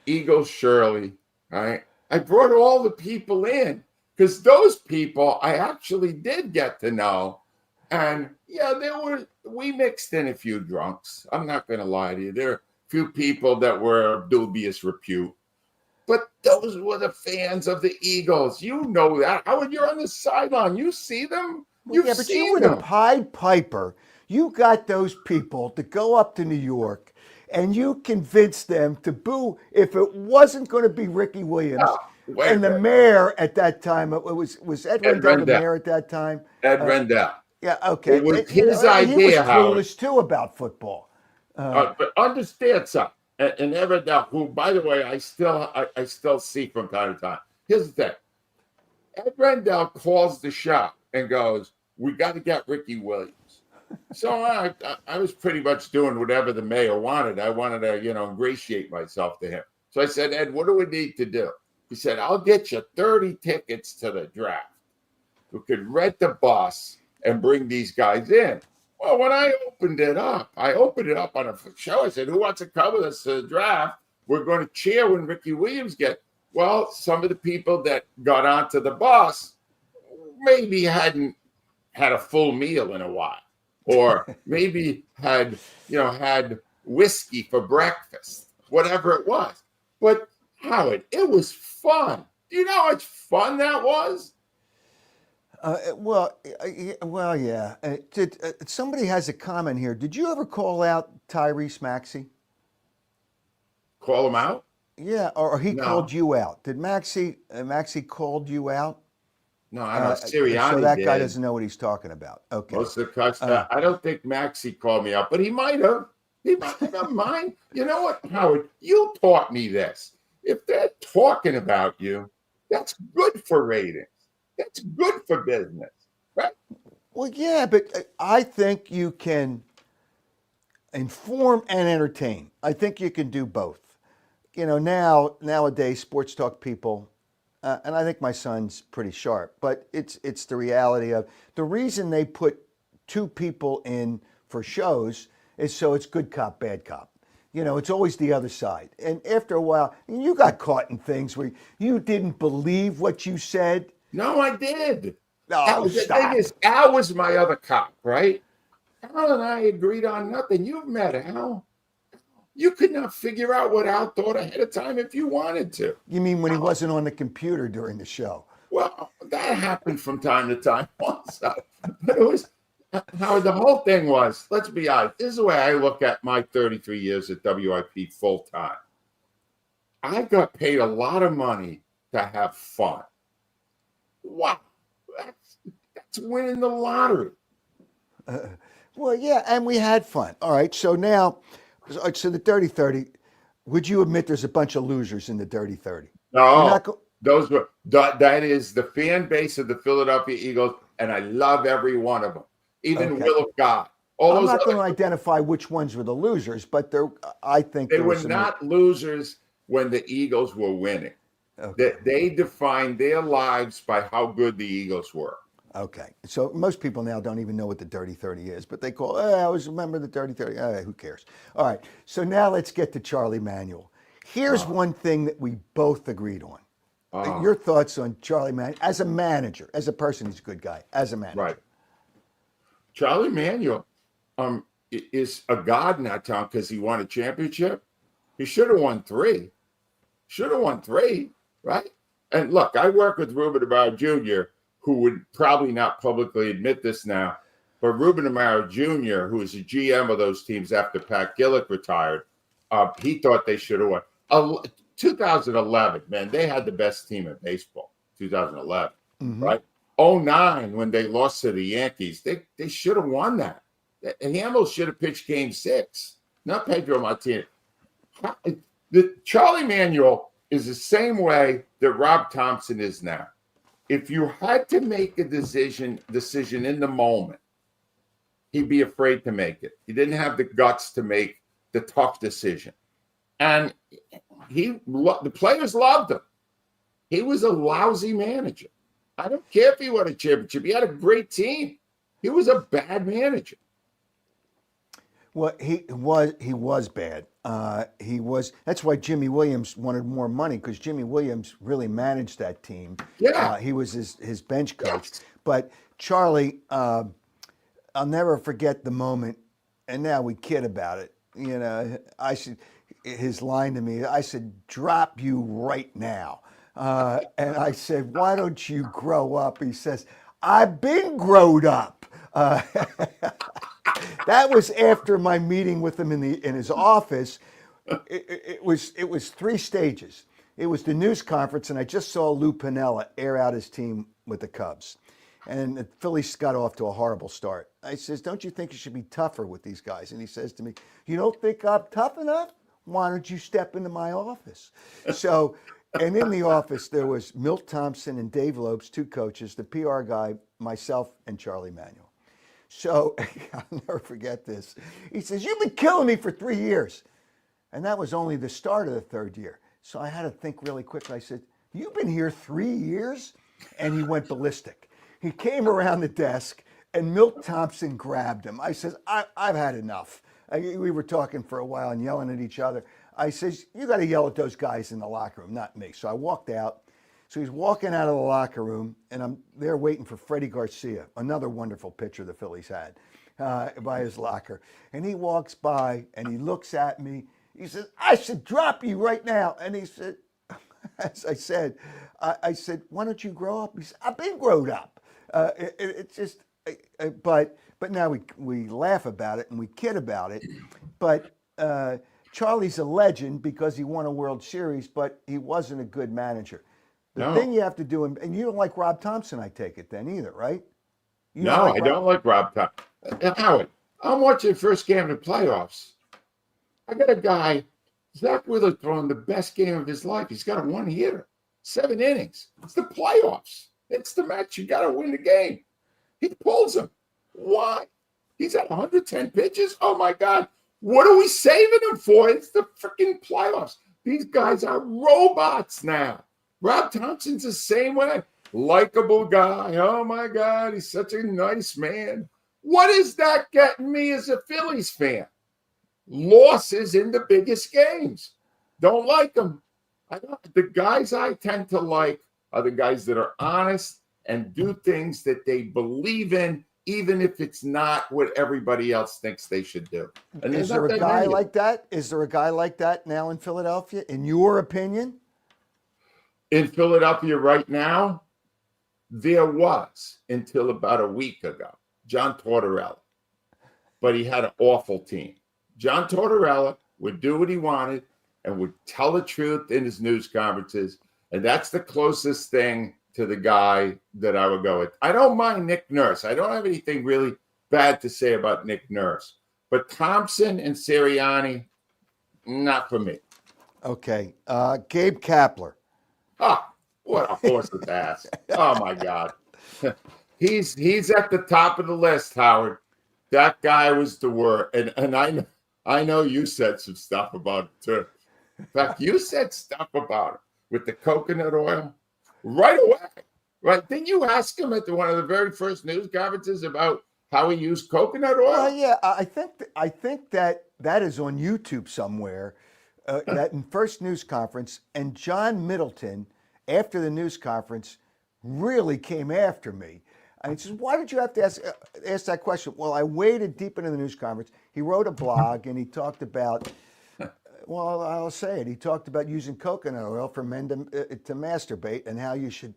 Eagles Shirley, right? I brought all the people in because those people I actually did get to know. And yeah, we mixed in a few drunks. I'm not going to lie to you. There are a few people that were of dubious repute. But those were the fans of the Eagles. You know that. Howard, you're on the sideline. You see them? You've yeah, but seen you were them. the Pied Piper. You got those people to go up to New York and you convinced them to boo if it wasn't going to be Ricky Williams. Oh, wait, and the wait. mayor at that time, it was Ed Rendell the mayor at that time? Ed Rendell. Yeah, okay. It was And, his he idea, was Howard. clueless too about football. But understand something. And Ed Rendell, who, by the way, I still see from time to time. Here's the thing. Ed Rendell calls the shot and goes, "We got to get Ricky Williams." So I was pretty much doing whatever the mayor wanted. I wanted to, ingratiate myself to him. So I said, "Ed, what do we need to do?" He said, "I'll get you 30 tickets to the draft. We could rent the bus and bring these guys in." Well, when I opened it up on a show. I said, "Who wants to come with us to the draft? We're going to cheer when Ricky Williams gets." Well, some of the people that got onto the bus maybe hadn't had a full meal in a while, or maybe had whiskey for breakfast, whatever it was. But Howard, it was fun. Do you know how much fun that was? Yeah. Somebody has a comment here. Did you ever call out Tyrese Maxey? Call him out? Yeah, or he No. called you out. Did Maxey called you out? No, I know Sirianni So that did. guy doesn't know what he's talking about. Okay. Most of the cuts. I don't think Maxey called me out, but he might have. He might have mind. You know what, Howard? You taught me this. If they're talking about you, that's good for ratings. That's good for business, right? Well, yeah, but I think you can inform and entertain. I think you can do both. Nowadays, sports talk people, and I think my son's pretty sharp, but it's the reality of the reason they put two people in for shows is so it's good cop, bad cop. It's always the other side. And after a while, you got caught in things where you didn't believe what you said. No, I did. Oh, The stop. thing is, Al was my other cop, right? Al and I agreed on nothing. You've met Al. You could not figure out what Al thought ahead of time if you wanted to. You mean when he wasn't on the computer during the show? Well, that happened from time to time also. But it was, Howard, the whole thing was, let's be honest, this is the way I look at my 33 years at WIP full time. I got paid a lot of money to have fun. Wow, that's winning the lottery. Well, yeah, and we had fun. All right, so now, so the Dirty 30, would you admit there's a bunch of losers in the Dirty 30? No, that is the fan base of the Philadelphia Eagles, and I love every one of them. Even Okay. Will of God. I'm not going to identify which ones were the losers, but I think they there were some... not losers when the Eagles were winning. Okay. They defined their lives by how good the Eagles were. Okay. So most people now don't even know what the Dirty 30 is, but they call, I always remember the Dirty 30. Who cares? All right. So now let's get to Charlie Manuel. Here's one thing that we both agreed on. Your thoughts on Charlie Manuel as a manager, as a person, he's a good guy, as a manager. Right. Charlie Manuel is a god in that town because he won a championship. He should have won 3. Right? And look, I work with Ruben Amaro Jr., who would probably not publicly admit this now, but Ruben Amaro Jr., who was the GM of those teams after Pat Gillick retired, he thought they should have won. 2011, man, they had the best team in baseball, 2011, right? 2009, when they lost to the Yankees, they should have won that. And Hamill should have pitched game 6, not Pedro Martinez. Charlie Manuel is the same way that Rob Thompson is now. If you had to make a decision in the moment, he'd be afraid to make it. He didn't have the guts to make the tough decision. And the players loved him. He was a lousy manager. I don't care if he won a championship. He had a great team. He was a bad manager. Well, he was bad. That's why Jimmy Williams wanted more money, because Jimmy Williams really managed that team. Yeah. He was his bench coach. Yes. But Charlie, I'll never forget the moment, and now we kid about it. You know, his line to me, I said, "Drop you right now." And I said, "Why don't you grow up?" He says, "I've been growed up." That was after my meeting with him in his office. It was 3 stages. It was the news conference, and I just saw Lou Piniella air out his team with the Cubs. And the Phillies got off to a horrible start. I says, "Don't you think you should be tougher with these guys?" And he says to me, "You don't think I'm tough enough? Why don't you step into my office?" So, and in the office, there was Milt Thompson and Dave Lopes, 2 coaches, the PR guy, myself, and Charlie Manuel. So I'll never forget this. He says, "You've been killing me for 3 years." And that was only the start of the 3rd year. So I had to think really quickly. I said, "You've been here 3 years?" And he went ballistic. He came around the desk and Milt Thompson grabbed him. I says, I've had enough. We were talking for a while and yelling at each other. I says, "You got to yell at those guys in the locker room, not me." So I walked out. So he's walking out of the locker room, and I'm there waiting for Freddie Garcia, another wonderful pitcher the Phillies had, by his locker. And he walks by, and he looks at me. He says, "I should drop you right now." And he said, as I said, "Why don't you grow up?" He said, "I've been growed up." It's just, but now we laugh about it and we kid about it. But Charlie's a legend because he won a World Series, but he wasn't a good manager. The thing you have to do, and you don't like Rob Thompson, I take it then either, right? I don't like Rob Thompson. Howard, I'm watching the first game of the playoffs. I got a guy, Zach Wheeler, throwing the best game of his life. He's got a 1-hitter, 7 innings. It's the playoffs. It's the match. You got to win the game. He pulls him. Why? He's at 110 pitches. Oh my God. What are we saving him for? It's the freaking playoffs. These guys are robots now. Rob Thompson's the same way. Likeable guy. Oh my God, he's such a nice man. What is that getting me as a Phillies fan? Losses in the biggest games. Don't like them. The guys I tend to like are the guys that are honest and do things that they believe in, even if it's not what everybody else thinks they should do. And is there a guy like that? Is there a guy like that now in Philadelphia, in your opinion? In Philadelphia right now, there was until about a week ago, John Tortorella. But he had an awful team. John Tortorella would do what he wanted and would tell the truth in his news conferences. And that's the closest thing to the guy that I would go with. I don't mind Nick Nurse. I don't have anything really bad to say about Nick Nurse. But Thompson and Sirianni, not for me. Okay. Gabe Kapler. Ah, what a horse's ass. Oh, my God. He's at the top of the list, Howard. That guy was the word. And I know you said some stuff about it, too. In fact, you said stuff about it with the coconut oil right away. Right? Didn't you ask him at one of the very first news conferences about how he used coconut oil? Yeah, I think that is on YouTube somewhere. That in first news conference, and John Middleton, after the news conference, really came after me. And he says, "Why did you have to ask that question?" Well, I waded deep into the news conference. He wrote a blog, and he talked about, well, I'll say it. He talked about using coconut oil for men to masturbate, and how you should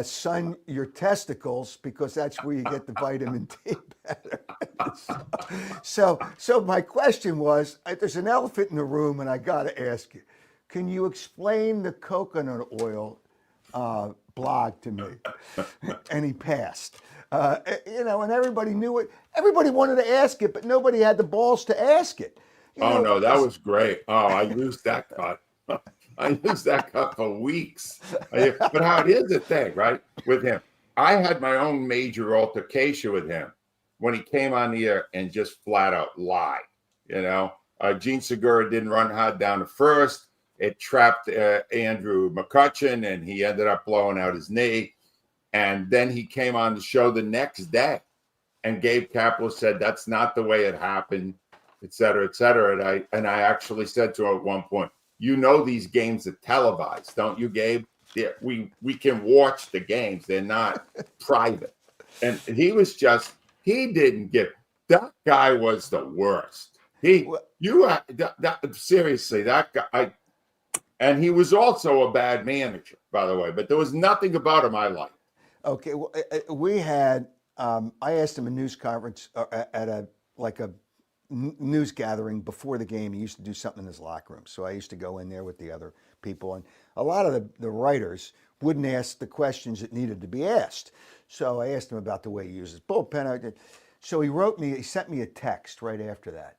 sun your testicles because that's where you get the vitamin D better. So my question was, there's an elephant in the room, and I got to ask you, can you explain the coconut oil blog to me? And he passed. And everybody knew it. Everybody wanted to ask it, but nobody had the balls to ask it. No, that was great. Oh, I used that cut. I used that cut for weeks. But how it is the thing, right, with him. I had my own major altercation with him when he came on the air and just flat out lied. You know, Gene Segura didn't run hard down to first. It trapped Andrew McCutcheon, and he ended up blowing out his knee. And then he came on the show the next day, and Gabe Kapler said that's not the way it happened, et cetera, et cetera. And I actually said to him at one point, you know these games are televised, don't you, Gabe? Yeah, we can watch the games. They're not private. And he didn't give. That guy was the worst. Seriously, that guy. And he was also a bad manager, by the way. But there was nothing about him I liked. Okay, well, we had. I asked him a news conference at a news gathering before the game. He used to do something in his locker room, so I used to go in there with the other people, and a lot of the writers wouldn't ask the questions that needed to be asked. So I asked him about the way he uses bullpen. So he sent me a text right after that,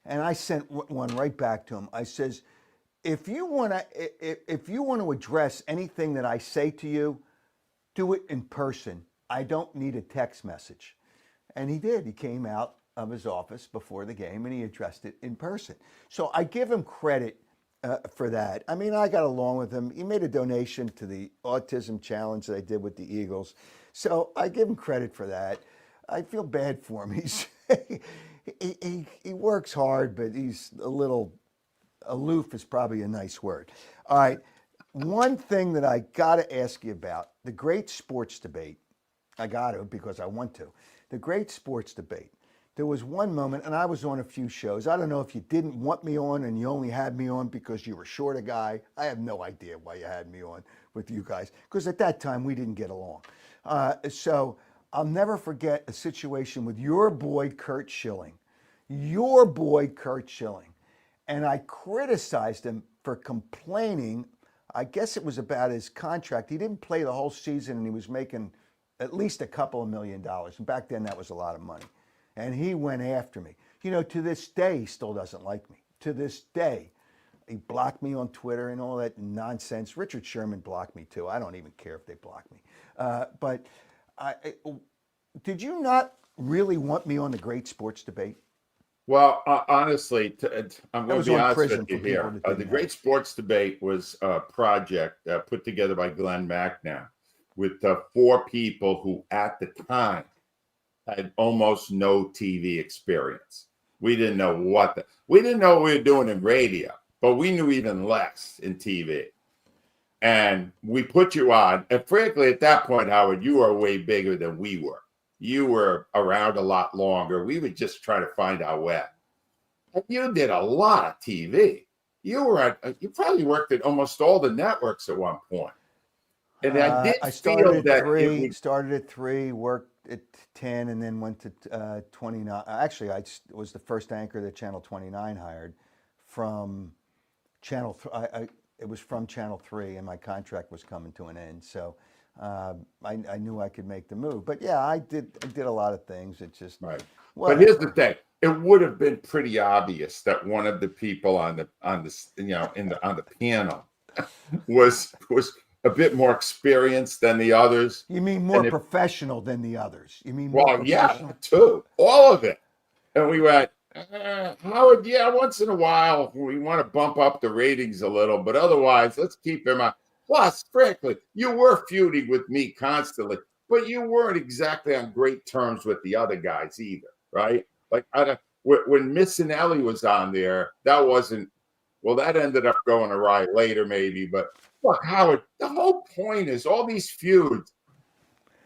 and I sent one right back to him. I says, if you want to address anything that I say to you, do it in person. I don't need a text message. And he did. He came out of his office before the game and he addressed it in person. So I give him credit for that. I mean, I got along with him. He made a donation to the autism challenge that I did with the Eagles. So I give him credit for that. I feel bad for him. He works hard, but he's a little aloof is probably a nice word. All right. One thing that I got to ask you about, the great sports debate. I got to because I want to. The great sports debate. There was one moment, and I was on a few shows. I don't know if you didn't want me on and you only had me on because you were short a guy. I have no idea why you had me on with you guys, because at that time we didn't get along. So I'll never forget a situation with your boy Kurt Schilling. Your boy Kurt Schilling. And I criticized him for complaining. I guess it was about his contract. He didn't play the whole season and he was making at least a couple of $1 million. And back then that was a lot of money. And he went after me. You know, to this day, he still doesn't like me. To this day, he blocked me on Twitter and all that nonsense. Richard Sherman blocked me too. I don't even care if they block me. But did you not really want me on the great sports debate? Well, honestly, I'm going to be honest with you here. The Great Sports Debate was a project put together by Glenn Macnow with 4 people who at the time had almost no TV experience. We didn't know what we were doing in radio, but we knew even less in TV. And we put you on. And frankly, at that point, Howard, you were way bigger than we were. You were around a lot longer. We were just trying to find our way. And you did a lot of TV. You probably worked at almost all the networks at one point. And I started at 3, worked at 10, and then went to 29. Actually, I was the first anchor that Channel 29 hired from Channel 3. It was from Channel 3, and my contract was coming to an end. So I knew I could make the move. But yeah, I did a lot of things. It just right. But here's the thing: it would have been pretty obvious that one of the people on the panel was a bit more experienced than the others. You mean more professional than the others? You mean more professional? Yeah, too. All of it. And we went, Howard, yeah, once in a while we want to bump up the ratings a little, but otherwise let's keep him on. Plus, frankly, you were feuding with me constantly, but you weren't exactly on great terms with the other guys either, right? Like when Missinelli was on there, that wasn't, well, that ended up going awry later maybe, but look, Howard, the whole point is all these feuds,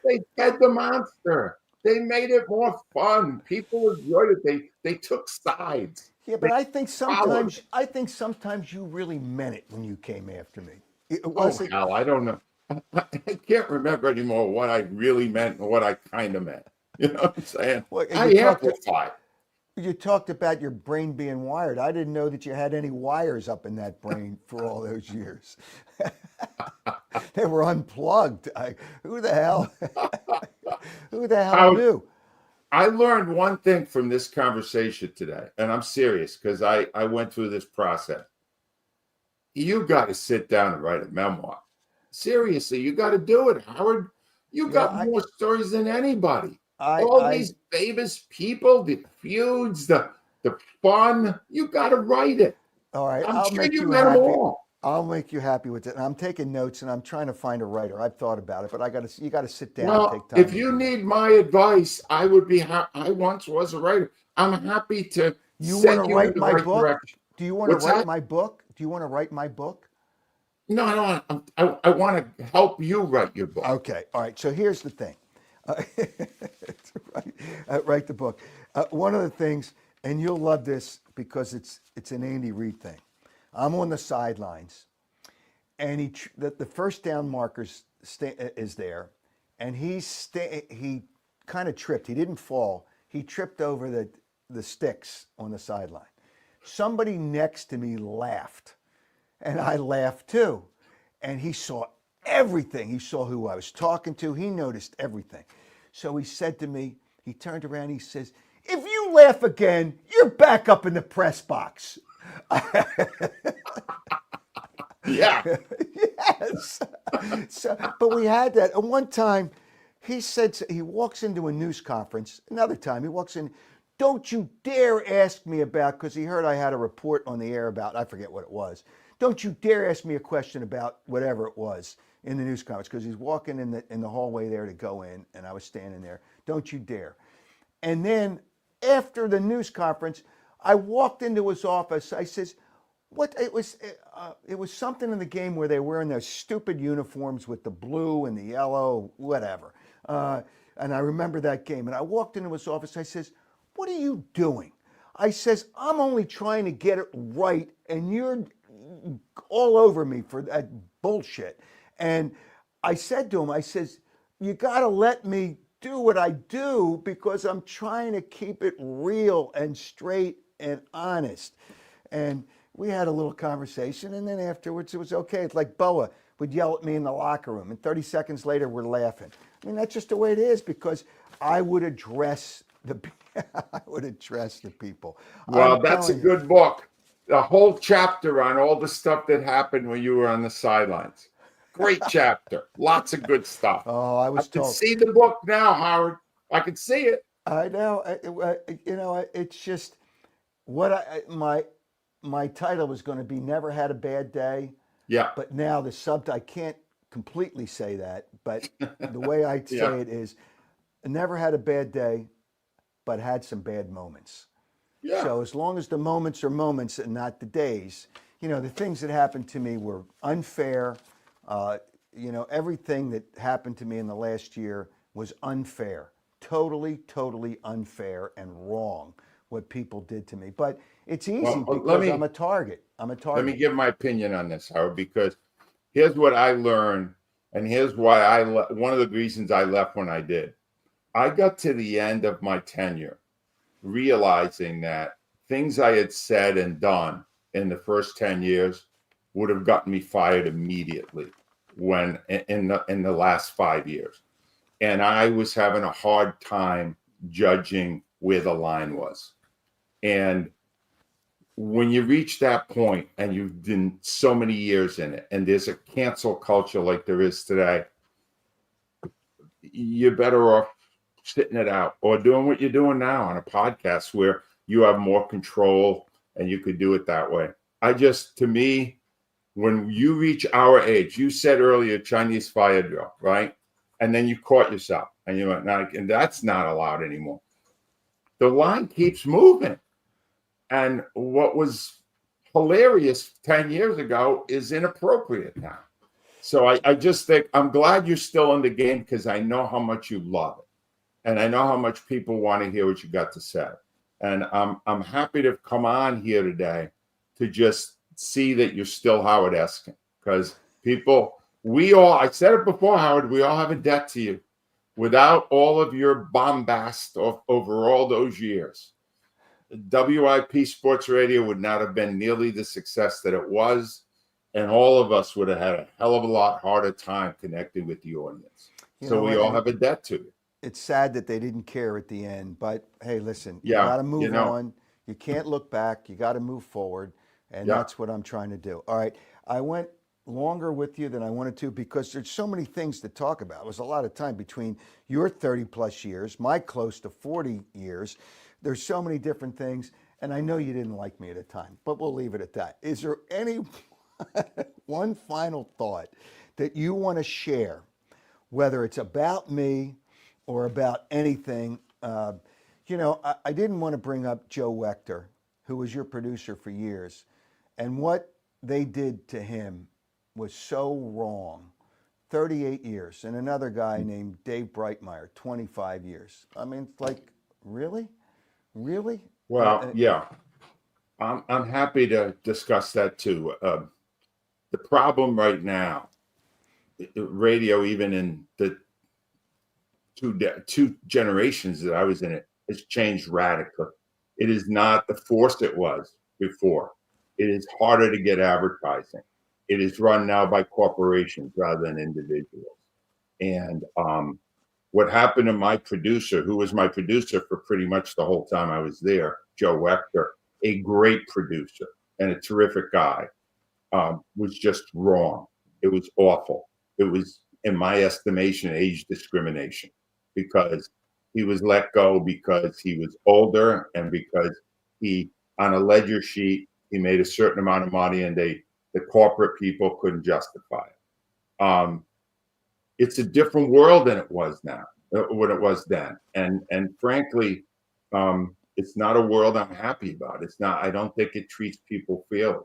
they fed the monster. They made it more fun. People enjoyed it. They took sides. Yeah, but I think sometimes you really meant it when you came after me. Hal, I don't know. I can't remember anymore what I really meant and what I kind of meant. You know what I'm saying? Well, I amplified. You talked about your brain being wired. I didn't know that you had any wires up in that brain for all those years. They were unplugged. Who the hell knew? I learned one thing from this conversation today, and I'm serious because I went through this process. You got to sit down and write a memoir. Seriously, you got to do it, Howard. You got more stories than anybody. All these famous people, the feuds, the fun, you got to write it. All right, I'm I'll sure make you you met them happy. all. I'll make you happy with it. And I'm taking notes and I'm trying to find a writer. I've thought about it, but you got to sit down and Well, take time if to you do that. need my advice, I would be. I once was a writer. I'm happy to You want to send you in write the my right book? direction. Do you want to What's write that? my book? Do you want to write my book? No, I don't. I want to help you write your book. Okay. All right. So here's the thing. Write the book. One of the things, and you'll love this because it's an Andy Reid thing. I'm on the sidelines, and the first down markers is there, and he kind of tripped. He didn't fall. He tripped over the sticks on the sideline. Somebody next to me laughed, and I laughed too. And he saw everything. He saw who I was talking to. He noticed everything. So he said to me, he turned around, he says, "If you laugh again, you're back up in the press box." Yeah. Yes. So, but we had that. And one time, he said, he walks into a news conference. Another time, he walks in, "Don't you dare ask me about," because he heard I had a report on the air about, I forget what it was. "Don't you dare ask me a question about whatever it was in the news conference," because he's walking in the hallway there to go in, and I was standing there. "Don't you dare." And then after the news conference, I walked into his office. I says, "What?" It was something in the game where they were wearing those stupid uniforms with the blue and the yellow, whatever. And I remember that game. And I walked into his office. I says, "What are you doing?" I says, "I'm only trying to get it right, and you're all over me for that bullshit." And I said to him, I says, "You got to let me do what I do because I'm trying to keep it real and straight and honest." And we had a little conversation, and then afterwards it was okay. It's like Boa would yell at me in the locker room, and 30 seconds later we're laughing. I mean, that's just the way it is because I would address the I would address the people. Well, I'm that's a telling you. good book. A whole chapter on all the stuff that happened when you were on the sidelines. Great chapter. Lots of good stuff. Oh, I I was can told. see the book now, Howard. I can see it. I know. It's just what my title was going to be. Never had a bad day. Yeah. But now I can't completely say that, but the way I say Yeah. it is, never had a bad day, but had some bad moments. Yeah. So as long as the moments are moments and not the days, the things that happened to me were unfair. Everything that happened to me in the last year was unfair, totally, totally unfair and wrong what people did to me. But it's easy Well, because I'm a target. I'm a let me target. give my opinion on this, Howard, because here's what I learned, and here's why one of the reasons I left when I did. I got to the end of my tenure realizing that things I had said and done in the first 10 years would have gotten me fired immediately when in the last 5 years. And I was having a hard time judging where the line was. And when you reach that point and you've been so many years in it, and there's a cancel culture like there is today, you're better off sitting it out or doing what you're doing now on a podcast where you have more control and you could do it that way. To me, when you reach our age, you said earlier Chinese fire drill, right? And then you caught yourself and you went, "No, and that's not allowed anymore." The line keeps moving. And what was hilarious 10 years ago is inappropriate now. So I just think I'm glad you're still in the game because I know how much you love it. And I know how much people want to hear what you got to say. And I'm happy to come on here today to just see that you're still Howard Eskin. Because I said it before, Howard, we all have a debt to you. Without all of your bombast over all those years, WIP Sports Radio would not have been nearly the success that it was, and all of us would have had a hell of a lot harder time connecting with the audience. So we all have a debt to you. It's sad that they didn't care at the end, but hey, listen, you Yeah, got to move on. You can't look back. You got to move forward, and that's what I'm trying to do. All right, I went longer with you than I wanted to because there's so many things to talk about. It was a lot of time between your 30 plus years, my close to 40 years. There's so many different things, and I know you didn't like me at the time, but we'll leave it at that. Is there any one final thought that you want to share, whether it's about me or about anything? I didn't want to bring up Joe Wechter, who was your producer for years, and what they did to him was so wrong. 38 years, and another guy named Dave Breitmeyer, 25 years. I mean, it's like, really? Really? Well, yeah, I'm happy to discuss that too. The problem right now, radio, even in the two generations that I was in it, has changed radically. It is not the force it was before. It is harder to get advertising. It is run now by corporations rather than individuals. And what happened to my producer, who was my producer for pretty much the whole time I was there, Joe Wechter, a great producer and a terrific guy, was just wrong. It was awful. It was, in my estimation, age discrimination, because he was let go because he was older and because he, on a ledger sheet, he made a certain amount of money and the corporate people couldn't justify it. It's a different world than it was now, what it was then. And frankly, it's not a world I'm happy about. It's not, I don't think it treats people fairly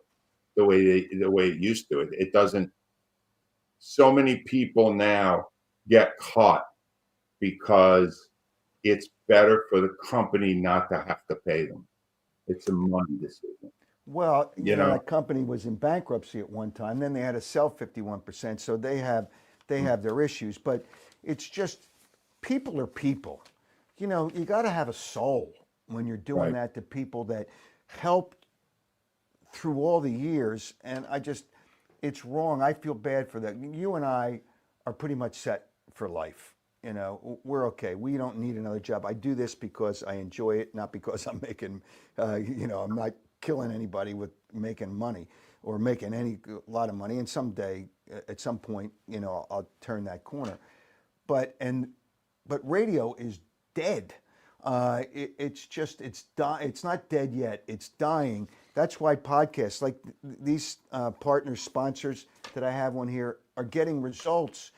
the way it used to. It doesn't. So many people now get caught because it's better for the company not to have to pay them. It's a money decision. Well, You know? that company was in bankruptcy at one time. Then they had to sell 51%, so they have their issues. But it's just, people are people. You got to have a soul when you're doing Right. that to people that helped through all the years. And it's wrong. I feel bad for that. You and I are pretty much set for life. We're okay. We don't need another job. I do this because I enjoy it, not because I'm making, I'm not killing anybody with making money or making a lot of money. And someday, at some point, I'll turn that corner. But radio is dead. It's not dead yet. It's dying. That's why podcasts like these partners, sponsors that I have on here are getting results,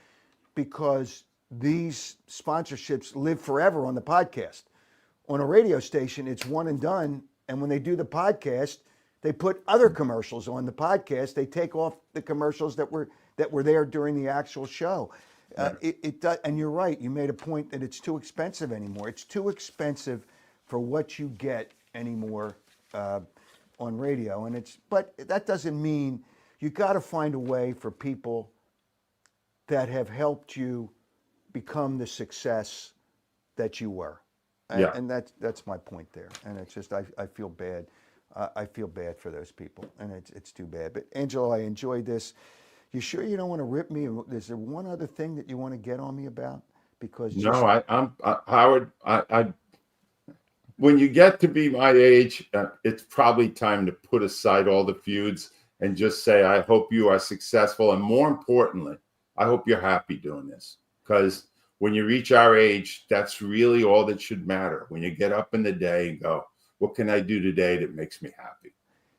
because these sponsorships live forever on the podcast. On a radio station, it's one and done. And when they do the podcast, they put other commercials on the podcast. They take off the commercials that were there during the actual show. It does, and you're right. You made a point that it's too expensive anymore. It's too expensive for what you get anymore on radio. But that doesn't mean, you got to find a way for people that have helped you become the success that you were. And that's my point there. And it's just, I feel bad. I feel bad for those people, and it's too bad. But Angelo, I enjoyed this. You sure you don't want to rip me? Is there one other thing that you want to get on me about? Because I'm Howard. When you get to be my age, it's probably time to put aside all the feuds and just say, I hope you are successful, and more importantly, I hope you're happy doing this. Because when you reach our age, that's really all that should matter. When you get up in the day and go, what can I do today that makes me happy?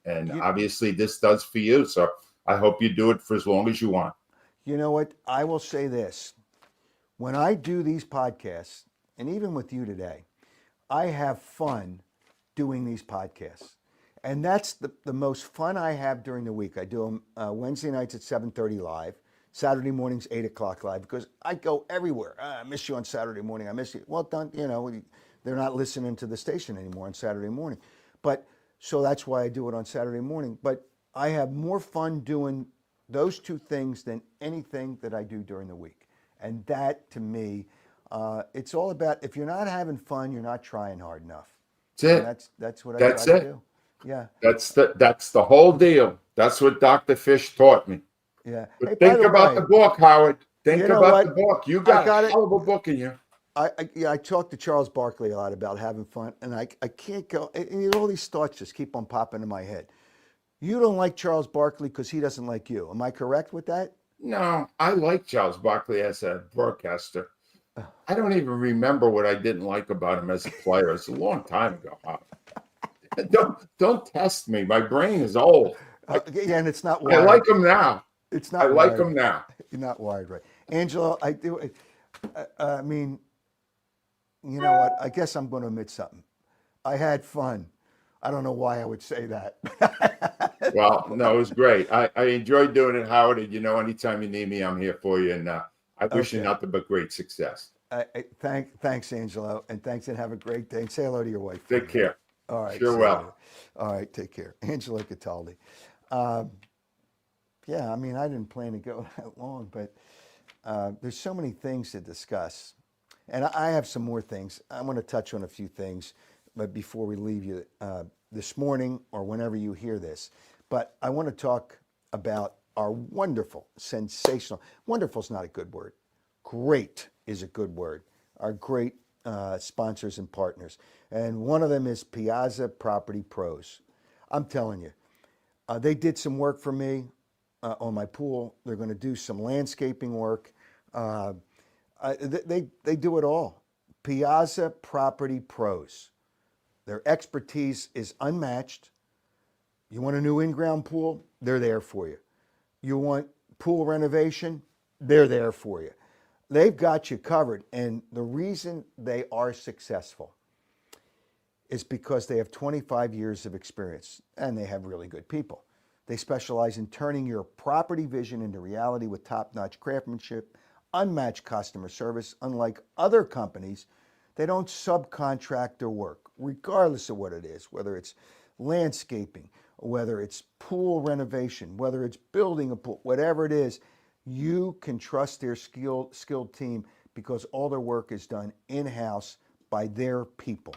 And obviously this does for you. So I hope you do it for as long as you want. You know what? I will say this. When I do these podcasts, and even with you today, I have fun doing these podcasts. And that's the most fun I have during the week. I do them Wednesday nights at 7:30 live, Saturday mornings 8 o'clock live, because I go everywhere. I miss you on Saturday morning. I miss you. Well done. They're not listening to the station anymore on Saturday morning. But so that's why I do it on Saturday morning. But I have more fun doing those two things than anything that I do during the week. And that, to me, it's all about, if you're not having fun, you're not trying hard enough. That's it. That's what I try to do. Yeah. That's the whole deal. That's what Dr. Fish taught me. Yeah. But Hey, think about the book, Howard. Think about the book. You got a hell of a book in you. I talked to Charles Barkley a lot about having fun, and I can't go, and all these thoughts just keep on popping in my head. You don't like Charles Barkley because he doesn't like you. Am I correct with that? No, I like Charles Barkley as a broadcaster. I don't even remember what I didn't like about him as a player. It's a long time ago. Don't test me. My brain is old. Yeah, and it's not I wired. like them now. It's I not like wired. them now. You're not wired right. Angelo, I do. I mean, you know what? I guess I'm going to admit something. I had fun. I don't know why I would say that. Well, no, it was great. I enjoyed doing it, Howard. And anytime you need me, I'm here for you. And I wish you Okay. nothing but great success. Thanks, Angelo, and thanks, and have a great day. And say hello to your wife. Take care. All right. Sure See you will. later. All right. Take care. Angelo Cataldi. Um, yeah, I mean, I didn't plan to go that long, but there's so many things to discuss. And I have some more things. I'm going to touch on a few things, but before we leave you this morning or whenever you hear this. But I want to talk about our wonderful, sensational, wonderful is not a good word. Great is a good word. Our great sponsors and partners. And one of them is Piazza Property Pros. I'm telling you, they did some work for me on my pool. They're going to do some landscaping work. They do it all. Piazza Property Pros. Their expertise is unmatched. You want a new in-ground pool? They're there for you. You want pool renovation? They're there for you. They've got you covered. And the reason they are successful is because they have 25 years of experience and they have really good people. They specialize in turning your property vision into reality with top-notch craftsmanship, unmatched customer service. Unlike other companies, they don't subcontract their work, regardless of what it is, whether it's landscaping, whether it's pool renovation, whether it's building a pool, whatever it is, you can trust their skilled team because all their work is done in-house by their people.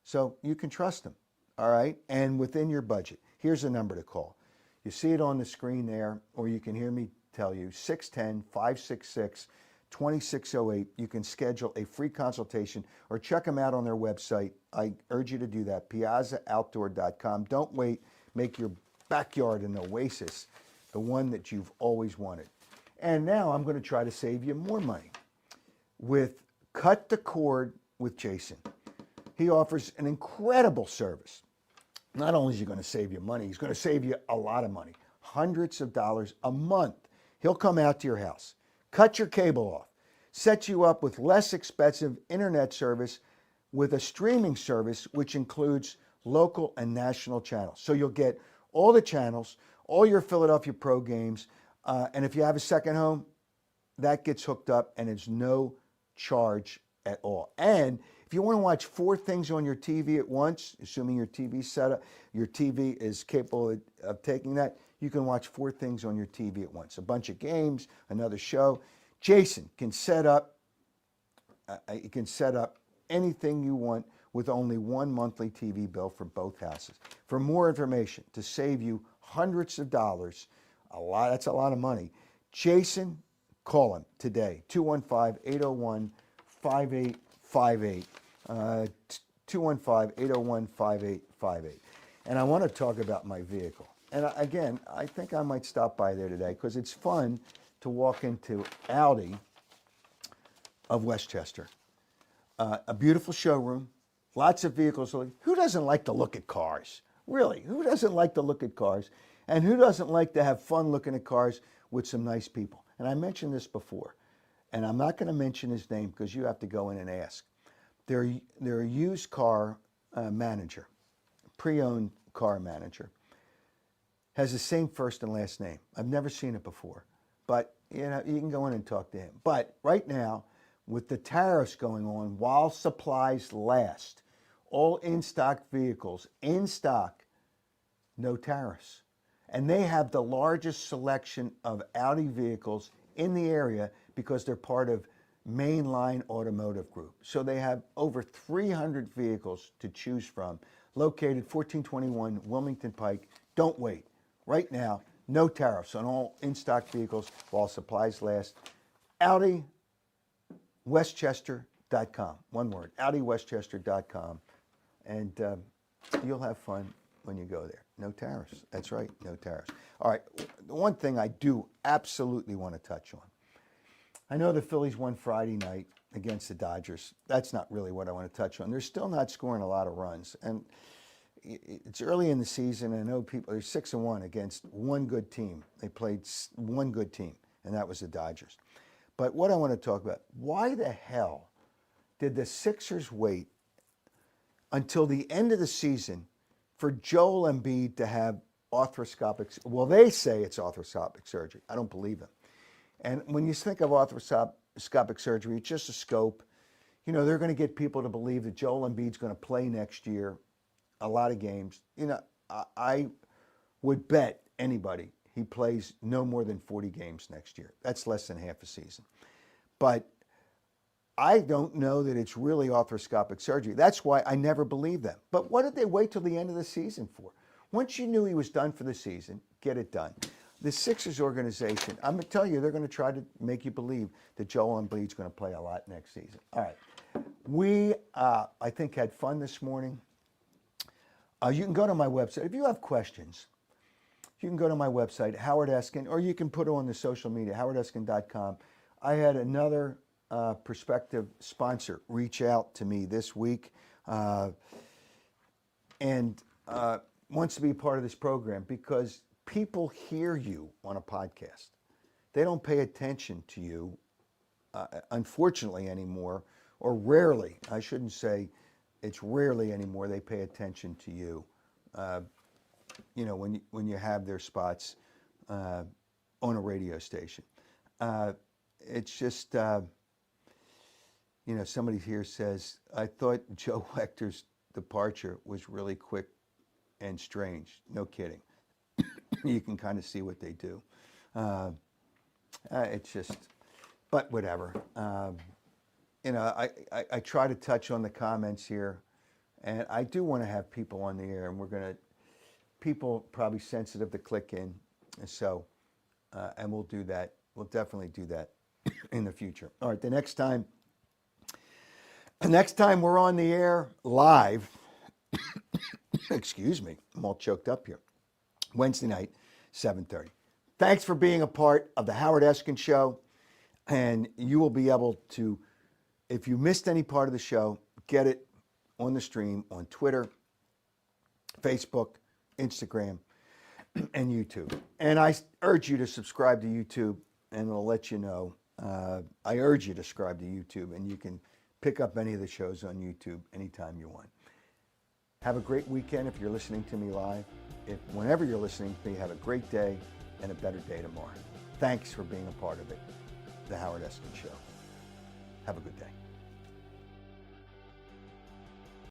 So you can trust them, all right? And within your budget. Here's a number to call. You see it on the screen there, or you can hear me tell you, 610-566-2608. You can schedule a free consultation or check them out on their website. I urge you to do that, piazzaoutdoor.com. Don't wait. Make your backyard an oasis, the one that you've always wanted. And now I'm going to try to save you more money with Cut the Cord with Jason. He offers an incredible service. Not only is he going to save you money, he's going to save you a lot of money, hundreds of dollars a month. He'll come out to your house, cut your cable off, set you up with less expensive internet service with a streaming service, which includes local and national channels. So you'll get all the channels, all your Philadelphia Pro games, and if you have a second home, that gets hooked up and it's no charge at all. And if you want to watch 4 things on your TV at once, assuming your TV setup, your TV is capable of taking that, you can watch 4 things on your TV at once. A bunch of games, another show. Jason can set up anything you want with only one monthly TV bill for both houses. For more information, to save you hundreds of dollars, that's a lot of money. Jason, call him today, 215-801-5858. 215-801-5858. And I want to talk about my vehicle. And again, I think I might stop by there today because it's fun to walk into Audi of Westchester. A beautiful showroom, lots of vehicles. Who doesn't like to look at cars? Really, who doesn't like to look at cars? And who doesn't like to have fun looking at cars with some nice people? And I mentioned this before, and I'm not going to mention his name because you have to go in and ask. Their used car manager, pre-owned car manager, has the same first and last name. I've never seen it before, but you can go in and talk to him. But right now, with the tariffs going on, while supplies last, all in-stock vehicles, in stock, no tariffs. And they have the largest selection of Audi vehicles in the area because they're part of Mainline Automotive Group. So they have over 300 vehicles to choose from, located 1421 Wilmington Pike. Don't wait. Right now, no tariffs on all in-stock vehicles while supplies last. AudiWestchester.com. One word, AudiWestchester.com. And you'll have fun when you go there. No tariffs. That's right, no tariffs. All right, the one thing I do absolutely want to touch on. I know the Phillies won Friday night against the Dodgers. That's not really what I want to touch on. They're still not scoring a lot of runs. And, it's early in the season. I know people are 6-1 against one good team. They played one good team, and that was the Dodgers. But what I want to talk about, why the hell did the Sixers wait until the end of the season for Joel Embiid to have arthroscopic, well, they say it's arthroscopic surgery. I don't believe them. And when you think of arthroscopic surgery, it's just a scope. You know, they're going to get people to believe that Joel Embiid's going to play next year a lot of games. You know, I would bet anybody he plays no more than 40 games next year. That's less than half a season. But I don't know that it's really arthroscopic surgery. That's why I never believed them. But what did they wait till the end of the season for? Once you knew he was done for the season, get it done. The Sixers organization, I'm going to tell you, they're going to try to make you believe that Joel Embiid's going to play a lot next season. All right. We, I think, had fun this morning. You can go to my website. If you have questions, you can go to my website, Howard Eskin, or you can put it on the social media, howardeskin.com. I had another prospective sponsor reach out to me this week and wants to be part of this program because people hear you on a podcast. They don't pay attention to you, unfortunately, anymore, or rarely. I shouldn't say it's rarely anymore they pay attention to you. You know, when you have their spots on a radio station. It's just, you know, somebody here says, I thought Joe Hector's departure was really quick and strange. No kidding. You can kind of see what they do. It's just, but whatever. You know, I try to touch on the comments here, and I do want to have people on the air, and we're going to, people probably sensitive to click in, and so, and we'll do that. We'll definitely do that in the future. All right, the next time we're on the air live, excuse me, I'm all choked up here, Wednesday night, 7:30. Thanks for being a part of the Howard Eskin Show, and you will be able to, if you missed any part of the show, get it on the stream on Twitter, Facebook, Instagram, and YouTube. And I urge you to subscribe to YouTube, and it'll let you know. I urge you to subscribe to YouTube, and you can pick up any of the shows on YouTube anytime you want. Have a great weekend if you're listening to me live. Whenever you're listening to me, have a great day and a better day tomorrow. Thanks for being a part of it, the Howard Eskin Show. Have a good day.